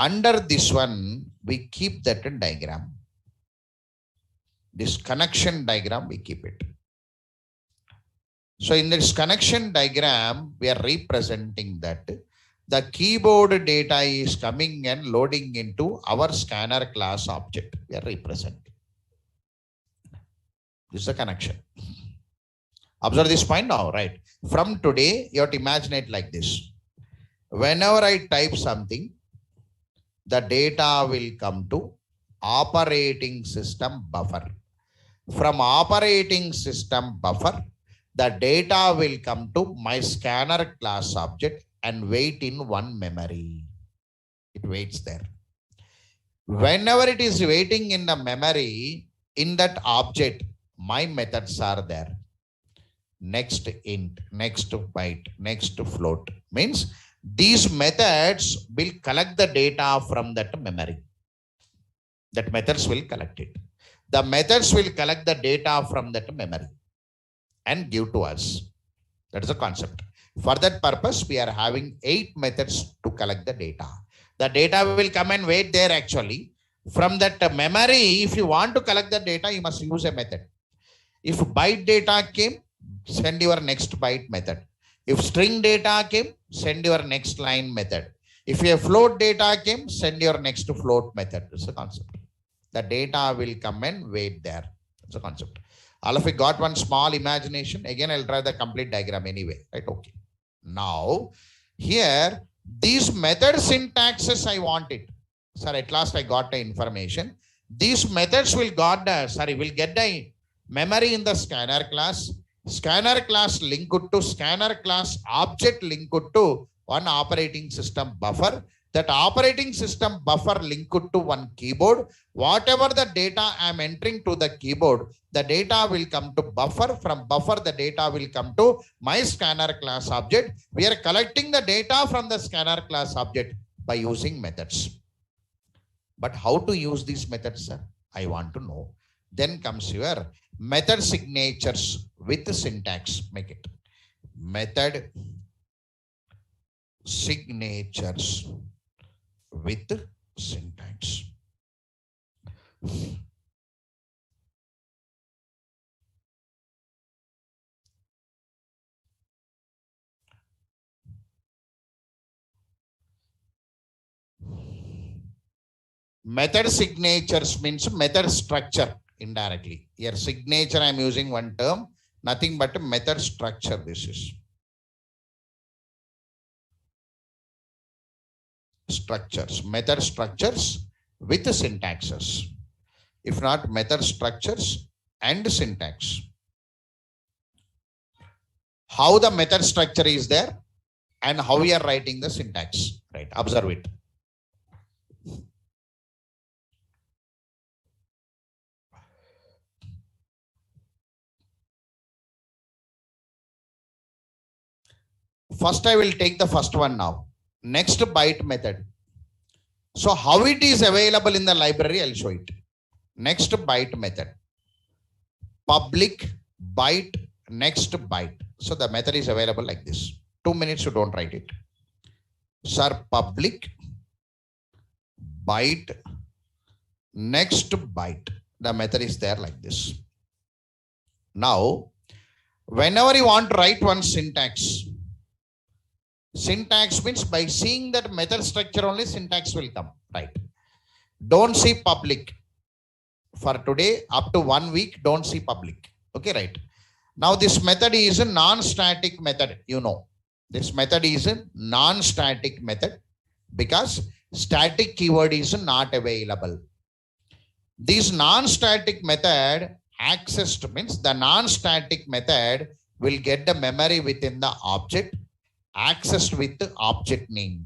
Under this one, we keep that diagram. This connection diagram, we keep it. So in this connection diagram, we are representing that the keyboard data is coming and loading into our scanner class object. We are representing. This is a connection. Observe this point now, right? From today, you have to imagine it like this. Whenever I type something, the data will come to operating system buffer. From operating system buffer, the data will come to my scanner class object and wait in one memory. It waits there. Whenever it is waiting in the memory, in that object, my methods are there. Next int, next byte, next float. Means these methods will collect the data from that memory. That methods will collect it. The methods will collect the data from that memory and give to us. That is the concept. For that purpose, we are having 8 methods to collect the data. The data will come and wait there actually. From that memory, if you want to collect the data, you must use a method. If byte data came, send your next byte method. If string data came, send your next line method. If a float data came, send your next float method. That's the concept. The data will come and wait there. That's the concept. All of you got one small imagination. Again, I'll try the complete diagram anyway. Right? Okay. Now, here, these method syntaxes I want it. Sir, at last I got the information. These methods will get the memory in the scanner class. Scanner class linked to scanner class object linked to one operating system buffer. That operating system buffer linked to one keyboard. Whatever the data I am entering to the keyboard, the data will come to buffer. From buffer, the data will come to my scanner class object. We are collecting the data from the scanner class object by using methods. But how to use these methods, sir? I want to know. Then comes your method signatures with syntax. Make it method signatures with syntax. Method signatures means method structure indirectly. Here signature I am using one term, nothing but method structure this is. Structures, method structures with syntaxes. If not, method structures and syntax. How the method structure is there and how we are writing the syntax. Right, observe it. First, I will take the first one now. Next byte method. So how it is available in the library, I'll show it. Next byte method. Public byte next byte. So the method is available like this. 2 minutes, you don't write it. Sir, public byte next byte. The method is there like this. Now, whenever you want to write one syntax, syntax means by seeing that method structure only syntax will come, right? Don't see public. For today, up to 1 week, don't see public. Okay, right? Now this method is a non-static method, you know. This method is a non-static method because static keyword is not available. This non-static method accessed means the non-static method will get the memory within the object accessed with the object name.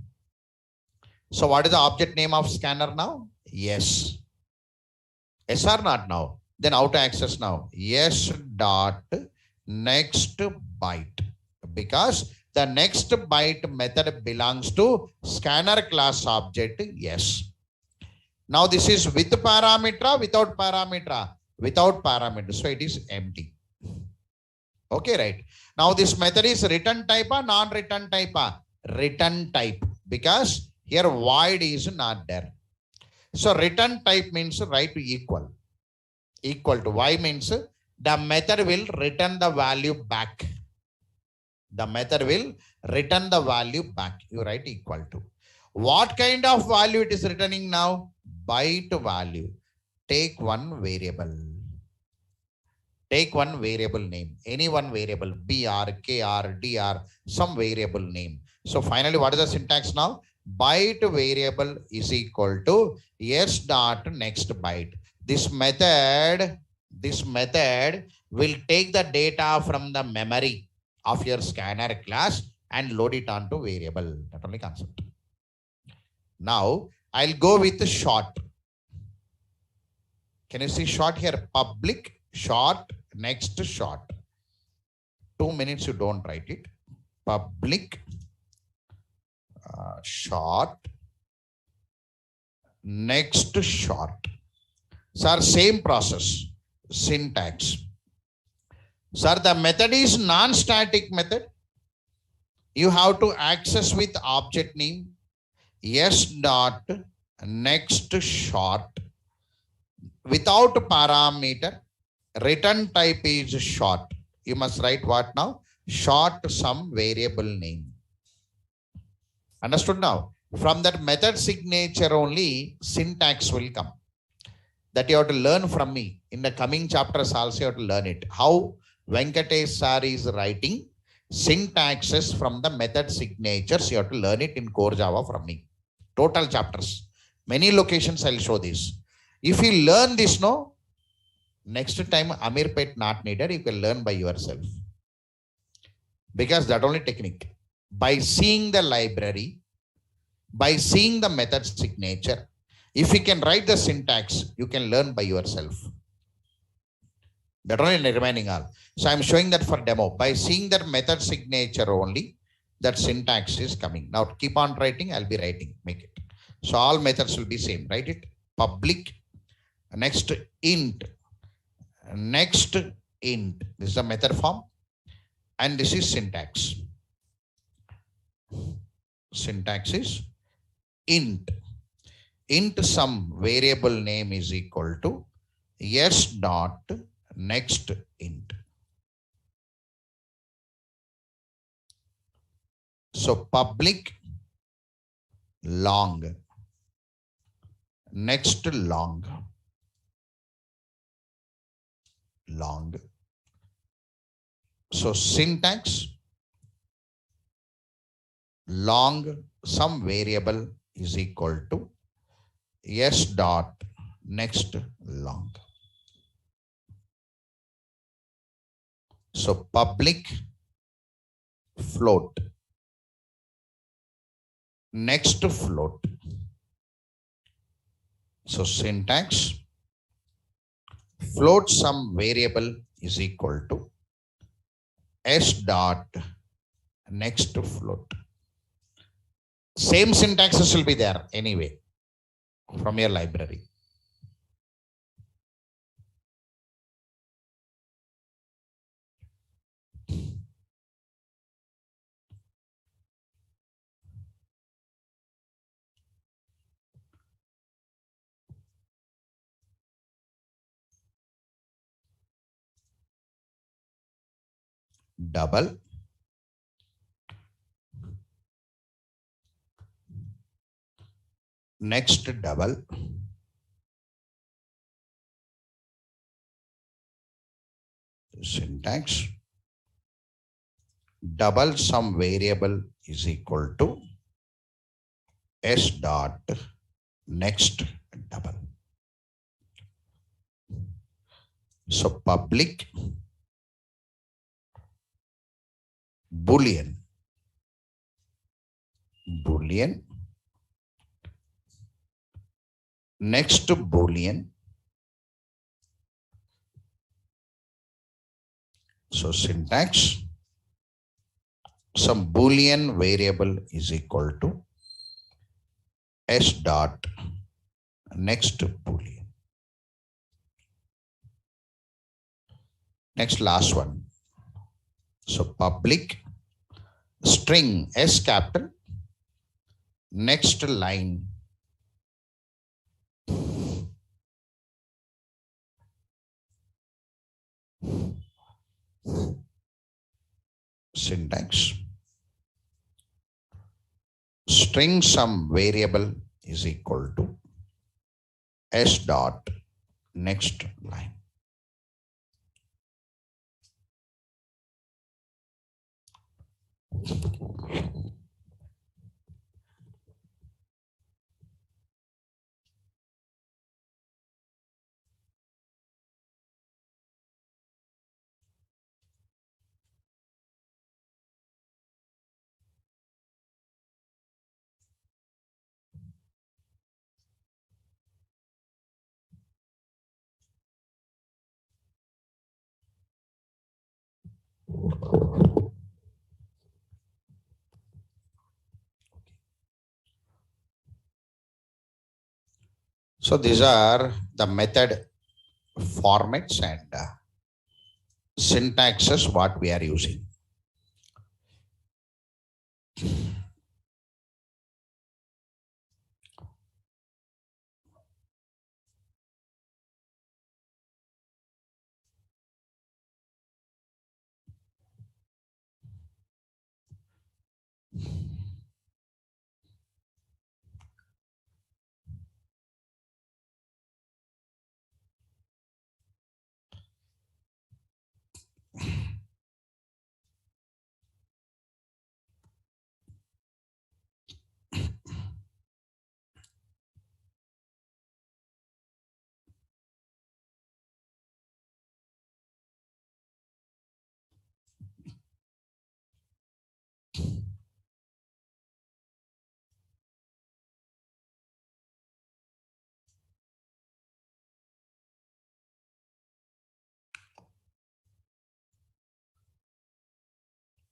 So what is the object name of scanner now? Yes. Yes or not now? Then how to access now? Yes dot next byte. Because the next byte method belongs to scanner class object. Yes. Now this is with parameter, without parameter. Without parameter. So it is empty. Okay, right. Now this method is return type or non-return type? Return type. Because Here void is not there. So return type means write equal. Equal to y means the method will return the value back. The method will return the value back. You write equal to. What kind of value it is returning now? Byte value. Take one variable. Take one variable name. Any one variable. BR, KR, DR, some variable name. So finally, what is the syntax now? Byte variable is equal to s dot next byte. This method will take the data from the memory of your scanner class and load it onto variable. That only concept. Now I'll go with the short. Can you see short here? Public short, next short. 2 minutes you don't write it. Public short, next short. Sir, same process. Syntax. Sir, the method is non-static method. You have to access with object name s dot next short without parameter. Return type is short. You must write what now? Short some variable name. Understood now? From that method signature only syntax will come. That you have to learn from me. In the coming chapters also you have to learn it. How Venkatesh sir is writing syntaxes from the method signatures. You have to learn it in core Java from me. Total chapters. Many locations I'll show this. If you learn this, no, next time Amirpet not needed, you can learn by yourself. Because that only technique. By seeing the library, by seeing the method signature, if you can write the syntax, you can learn by yourself. That only remaining all. So I'm showing that for demo. By seeing that method signature only, that syntax is coming. Now keep on writing, I'll be writing, make it. So all methods will be same, write it. Public, next int, next int. This is the method form. And this is syntax. Syntax is int. Int some variable name is equal to s dot next int. So public long, next long, long. So syntax long some variable is equal to s dot next long. So public float, next float. So syntax float some variable is equal to s dot next float. Same syntaxes will be there anyway from your library. Double, next double, syntax double some variable is equal to s dot next double. So public boolean, boolean, next boolean. So syntax some boolean variable is equal to s dot next boolean. Next last one. So public string S capital Next line. Syntax. String sum variable is equal to s dot next line. So these are the method formats and syntaxes what we are using.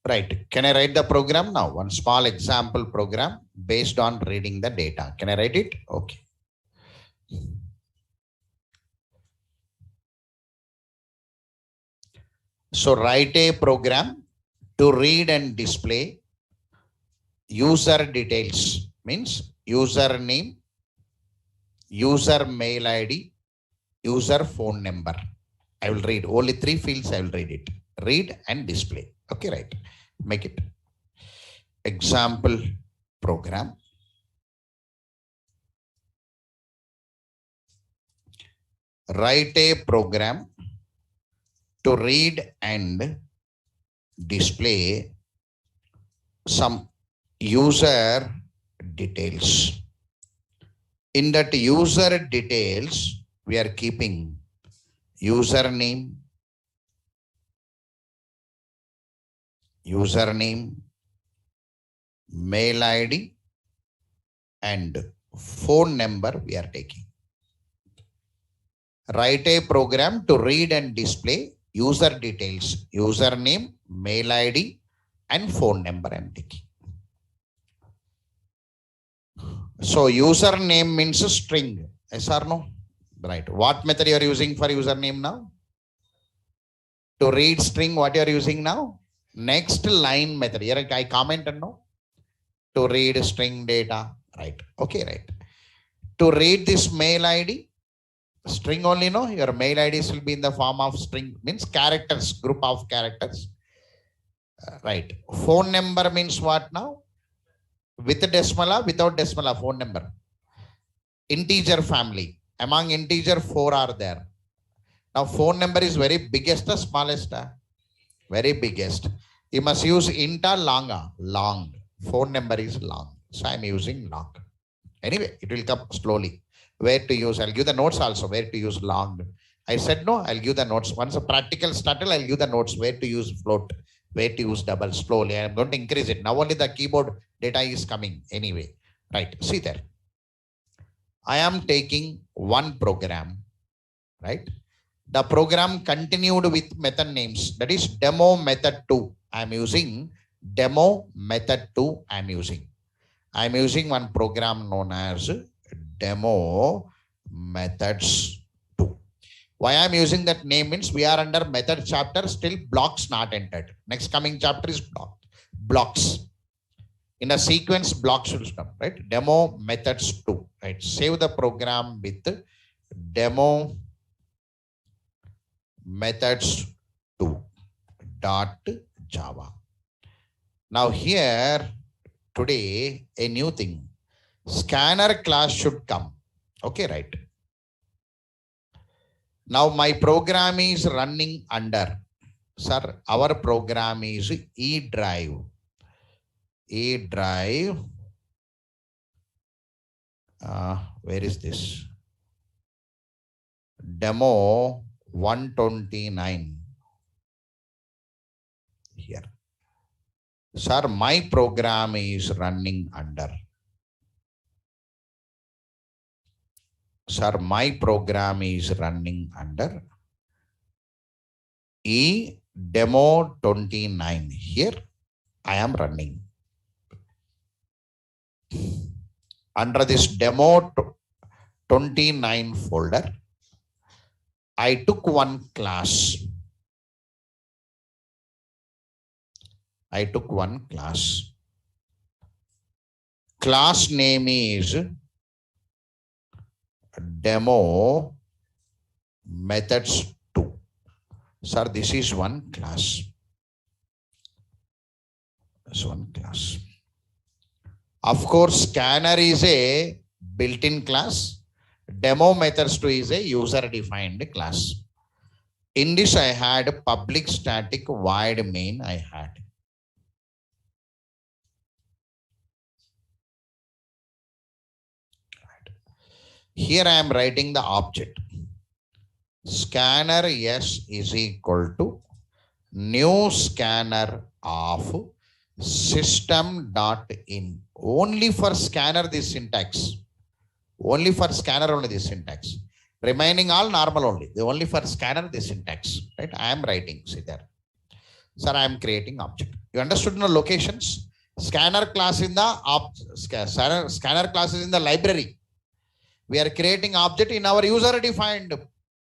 Right. Can I write the program now? One small example program based on reading the data. Can I write it? Okay. So write a program to read and display user details, means username, user mail ID, user phone number. I will read only 3 fields. I will read it. Read and display. Okay, right. Make it. Example program. Write a program to read and display some user details. In that user details, we are keeping username, mail ID, and phone number we are taking. Write a program to read and display user details, username, mail ID, and phone number I am taking. So username means a string. Yes or no? Right. What method you are using for username now? To read string, what you are using now? Next line method. Here I comment and no. To read string data. Right. Okay, right. To read this mail ID, string only, no? Your mail IDs will be in the form of string, means characters, group of characters. Right. Phone number means what now? With decimal, without decimal, phone number. Integer family. Among integer, 4 are there. Now phone number is very biggest or smallest? Very biggest. You must use int or long. Long. Phone number is long. So I'm using long. Anyway, it will come slowly. Where to use? I'll give the notes also. Where to use long? I said no, I'll give the notes. Once a practical started, I'll give the notes. Where to use float? Where to use double slowly. I'm going to increase it. Now only the keyboard data is coming anyway. Right. See there. I am taking one program. Right. The program continued with method names. That is demo method 2. I'm using demo method 2. I'm using one program known as demo methods 2. Why I'm using that name means we are under method chapter, still blocks not entered. Next coming chapter is blocks. in a sequence block system, right? Demo methods 2, right? Save the program with demo methods 2 dot Java. Now here today a new thing, scanner class should come. Okay, right? Now my program is running under, sir, our program is E-Drive. E-Drive, where is this? Demo 129 here. Sir, my program is running under. Sir, my program is running under E demo 29. Here I am running. Under this demo 29 folder, I took one class. I took one class. Class name is demo methods 2. Sir, this is one class. This one class. Of course, scanner is a built-in class. Demo methods 2 is a user-defined class. In this, I had public static void main. I had. Here I am writing the object. Scanner S is equal to new scanner of system.in. Only for scanner this syntax. Only for scanner only this syntax. Remaining all normal only. The only for scanner this syntax. Right? I am writing. See there. Sir, I am creating object. You understood the locations? Scanner class in the scanner class is in the library. We are creating object in our user-defined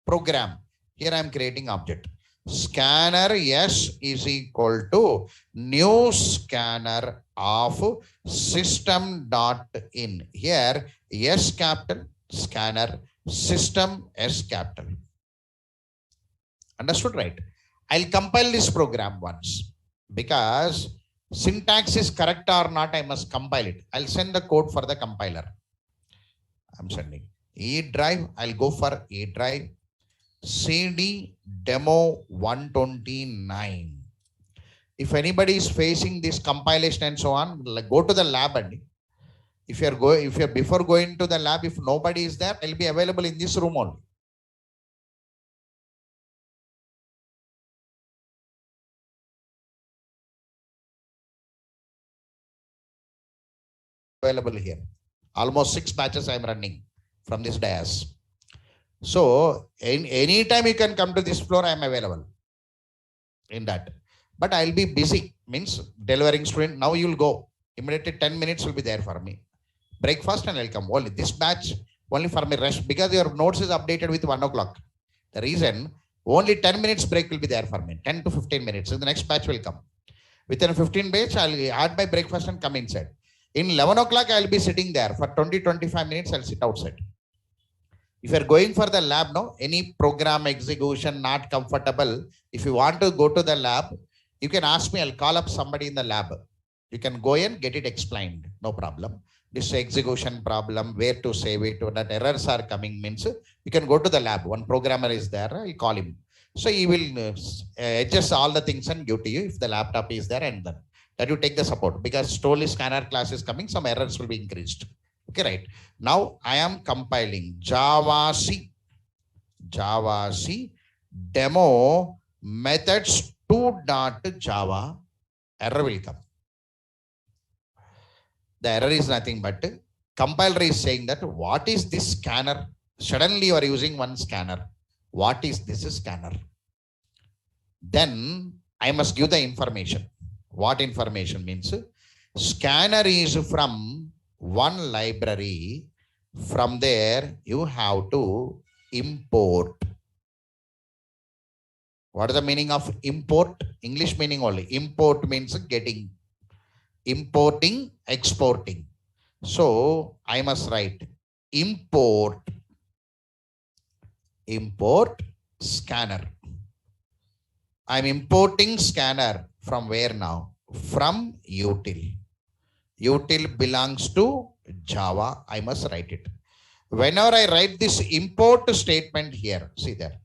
program. Here I am creating object. Scanner S is equal to new scanner of system.in. Here S capital, scanner, system S capital. Understood, right? I'll compile this program once because syntax is correct or not, I must compile it. I'll send the code for the compiler. I'm sending E-Drive. I'll go for E-Drive. CD demo 129. If anybody is facing this compilation and so on, go to the lab. And if you're before going to the lab, if nobody is there, I'll be available in this room only. Available here. Almost 6 batches I am running from this dais. So any time you can come to this floor, I am available in that. But I'll be busy, means delivering student. Now you'll go. Immediately 10 minutes will be there for me. Breakfast and I'll come. Only this batch, only for me rest, because your notes is updated with 1 o'clock. The reason, only 10 minutes break will be there for me. 10 to 15 minutes. So the next batch will come. Within 15 minutes, I'll add my breakfast and come inside. In 11 o'clock, I'll be sitting there for 20-25 minutes. I'll sit outside. If you're going for the lab, no, any program execution not comfortable, if you want to go to the lab, you can ask me. I'll call up somebody in the lab. You can go and get it explained. No problem. This execution problem, where to save it, when errors are coming, means you can go to the lab. One programmer is there. I'll call him. So he will adjust all the things and give to you if the laptop is there, and then that you take the support, because slowly scanner class is coming, some errors will be increased. Okay, right. Now I am compiling Java C demo methods 2.java. Error will come. The error is nothing but compiler is saying that what is this scanner? Suddenly you are using one scanner. What is this scanner? Then I must give the information. What information means? Scanner is from one library. From there, you have to import. What is the meaning of import? English meaning only. Import means getting. importing, exporting. So I must write import scanner. I'm importing scanner from where now? From util. Util belongs to Java. I must write it. Whenever I write this import statement here, see there.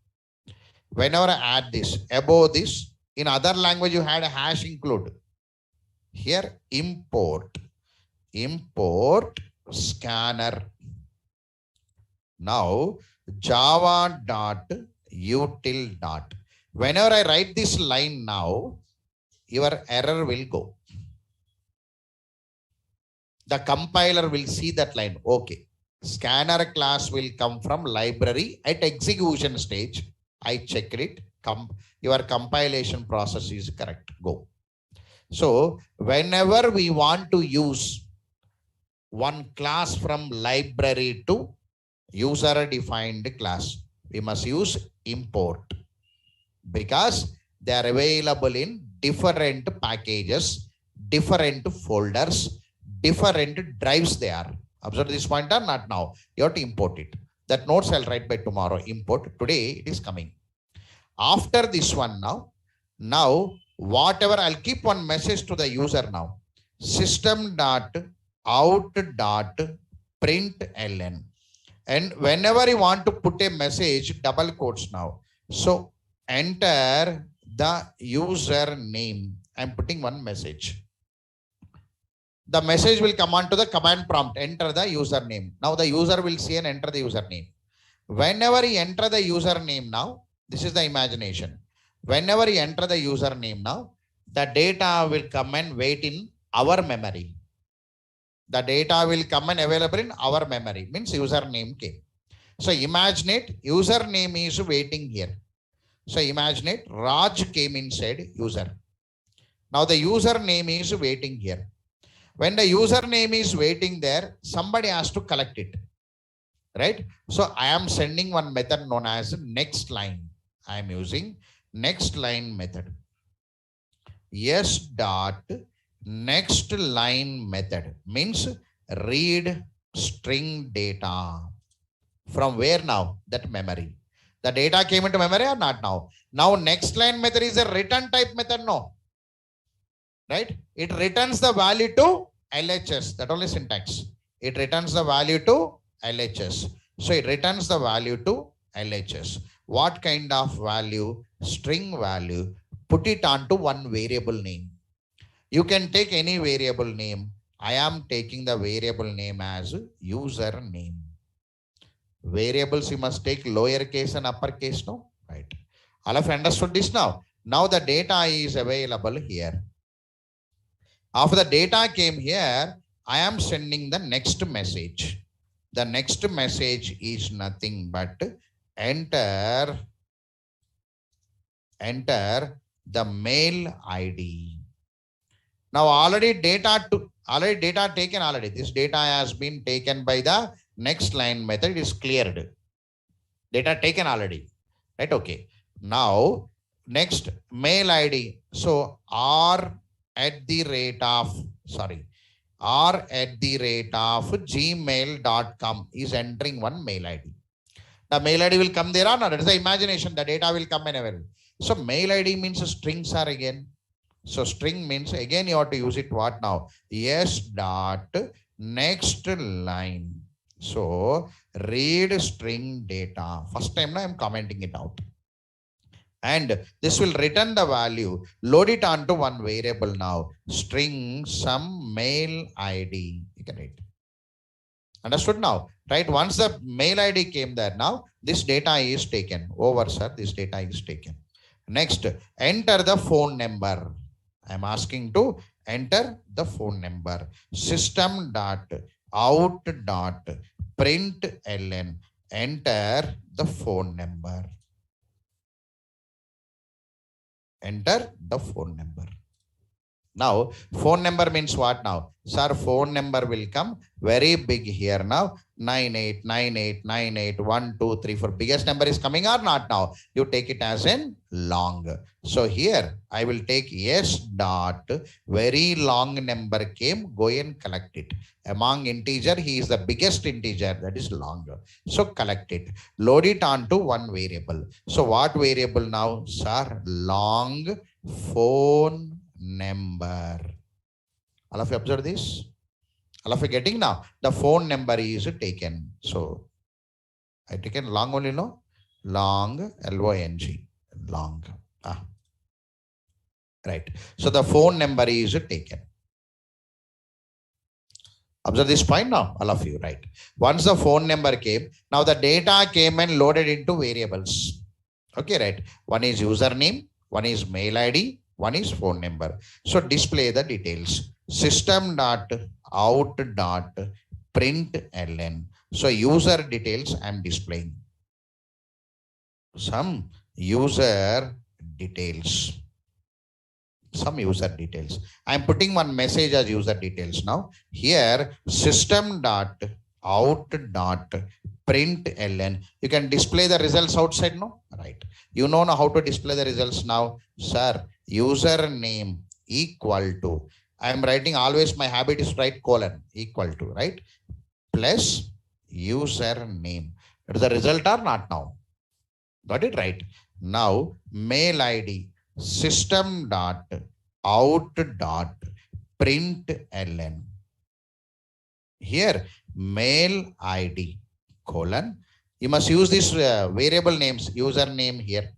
Whenever I add this, above this, in other language you had a hash include. Here import scanner. Now java dot util dot. Whenever I write this line now, your error will go. The compiler will see that line. Okay. Scanner class will come from library at execution stage. I checked it. Your compilation process is correct. Go. So whenever we want to use one class from library to user defined class, we must use import, because they are available in different packages, different folders, different drives they are. Observe this point or not now. You have to import it. That notes I'll write by tomorrow. Import. Today it is coming. After this one now whatever, I'll keep one message to the user now. System.out.println. And whenever you want to put a message, double quotes now. So enter the user name. I'm putting one message. The message will come on to the command prompt. Enter the username. Now the user will see and enter the username. Whenever he enter the username now, this is the imagination. Whenever you enter the username now, the data will come and wait in our memory. The data will come and available in our memory. Means username came. So imagine it, username is waiting here. So imagine it, Raj came inside user. Now the username is waiting here. When the username is waiting there, somebody has to collect it. Right? So I am sending one method known as next line. I am using next line method. Yes dot next line method means read string data. From where now? That memory. The data came into memory or not now? Now next line method is a return type method. No. Right? It returns the value to LHS. That only syntax. It returns the value to LHS. So it returns the value to LHS. What kind of value? String value. Put it onto one variable name. You can take any variable name. I am taking the variable name as username. Variables you must take lowercase and uppercase, no? Right. All of you understood this now? Now the data is available here. After the data came here, I am sending the next message. The next message is nothing but enter the mail ID. Now already data taken already. This data has been taken by the next line method. It is cleared. Data taken already. Right? Okay. Now next mail ID. So r@gmail.com is entering one mail ID. The mail ID will come there or not? That is the imagination. The data will come and available. So mail ID means strings are again. So string means again you have to use it what now? Yes dot next line. So read string data. First time now I am commenting it out. And this will return the value. Load it onto one variable now. String some mail ID. You can write. Understood now? Right? Once the mail ID came there now, this data is taken. Over, sir. This data is taken. Next, enter the phone number. I am asking to enter the phone number. System.out.println. Enter the phone number. Enter the phone number. Now, phone number means what now? Sir, phone number will come very big here now. 9898981234. Biggest number is coming or not now? You take it as in long. So here I will take yes dot. Very long number came. Go and collect it. Among integer, he is the biggest integer, that is long. So collect it. Load it onto one variable. So what variable now? Sir, long phone number. All of you observe this? All of you getting now? The phone number is taken. So I taken long only, no? Long, L-O-N-G, long. Right. So the phone number is taken. Observe this point now, all of you, right? Once the phone number came, now the data came and loaded into variables. Okay, right? One is username, one is mail ID, one is phone number. So display the details. System.out.println. So user details I am displaying. Some user details. I am putting one message as user details now. Here system.out.println. You can display the results outside, no? Right. You know how to display the results now. Sir, username equal to. I am writing always, my habit is write colon equal to, right? Plus username. That is the result or not now? Got it right? Now mail ID system.out.println. Here mail ID colon. You must use this variable names, username here,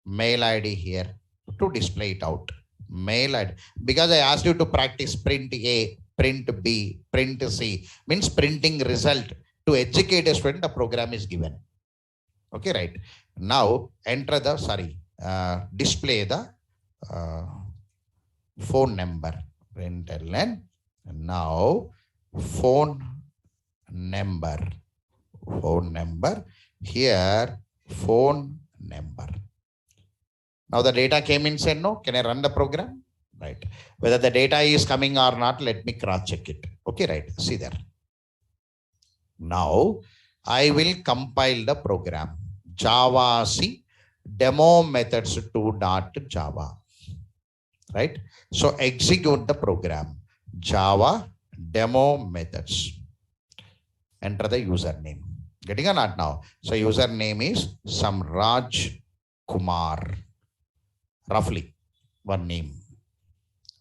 mail ID here to display it out. Mail ID, because I asked you to practice print A, print B, print C, means printing result. To educate a student, the program is given. Okay, right? Now enter the, display the phone number. Println. Now phone number. Here phone number. Now the data came inside, no? Can I run the program? Right. Whether the data is coming or not, let me cross check it. Okay, right. See there. Now I will compile the program. Java C demo methods 2.java. Right. So execute the program. Java demo methods. Enter the username. Getting or not now? So username is some Raj Kumar. Roughly one name.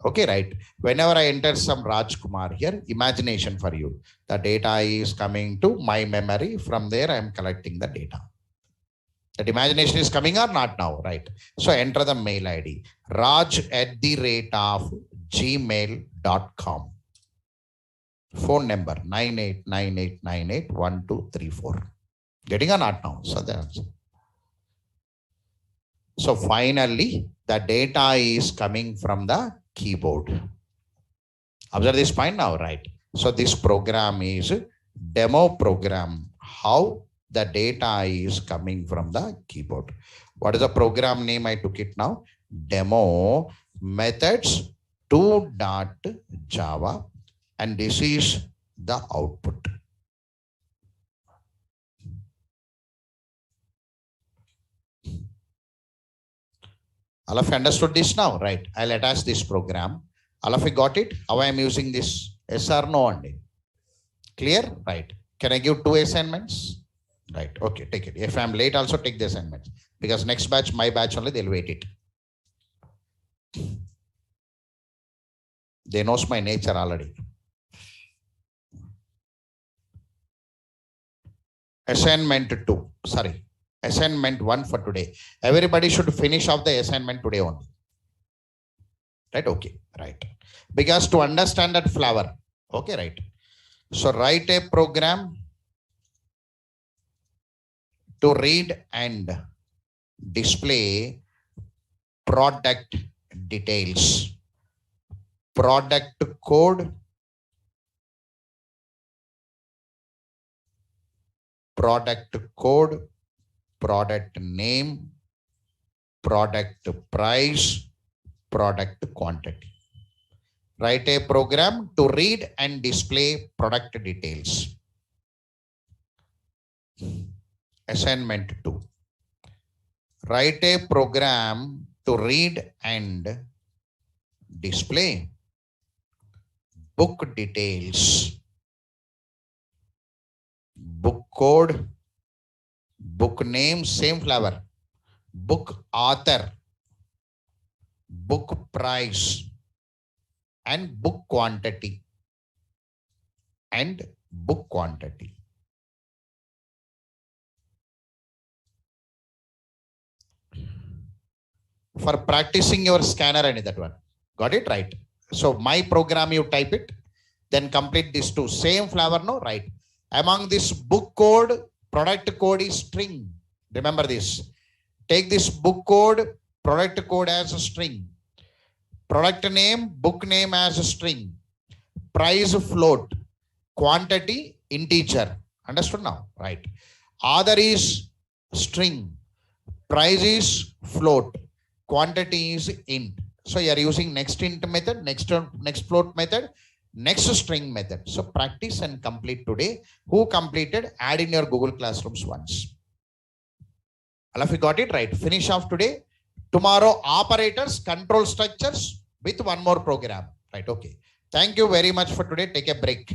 Okay, right. Whenever I enter some Raj Kumar here, imagination for you. The data is coming to my memory. From there, I am collecting the data. That imagination is coming or not now, right? So enter the mail ID. raj@gmail.com. Phone number 9898981234. Getting or not now? So that's. So finally, the data is coming from the keyboard. Observe this point now, right? So this program is demo program. How the data is coming from the keyboard. What is the program name? I took it now. Demo methods 2.java. And this is the output. All of you understood this now, right? I'll attach this program. All of you got it? How I am using this? Yes or no only? Clear? Right. Can I give 2 assignments? Right. Okay, take it. If I'm late, also take the assignments. Because next batch, my batch only, they'll wait it. They knows my nature already. Assignment 2. Sorry. Assignment 1 for today. Everybody should finish off the assignment today only. Right? Okay. Right. Because to understand that flower. Okay, right. So write a program to read and display product details. Product code. Product code. Product name, product price, product quantity. Write a program to read and display product details. Assignment 2. Write a program to read and display book details, book code, book name, same flavor, book author, book price, and book quantity. For practicing your scanner and that one. Got it? Right. So my program, you type it, then complete these two. Same flavor, no? Right. Among this book code, product code is string. Remember this. Take this book code, product code as a string. Product name, book name as a string. Price float. Quantity integer. Understood now? Right. Other is string. Price is float. Quantity is int. So you are using next int method, next float method, next string method. So practice and complete today. Who completed? Add in your Google Classrooms once. All of you got it right. Finish off today. Tomorrow operators, control structures with one more program. Right. Okay. Thank you very much for today. Take a break.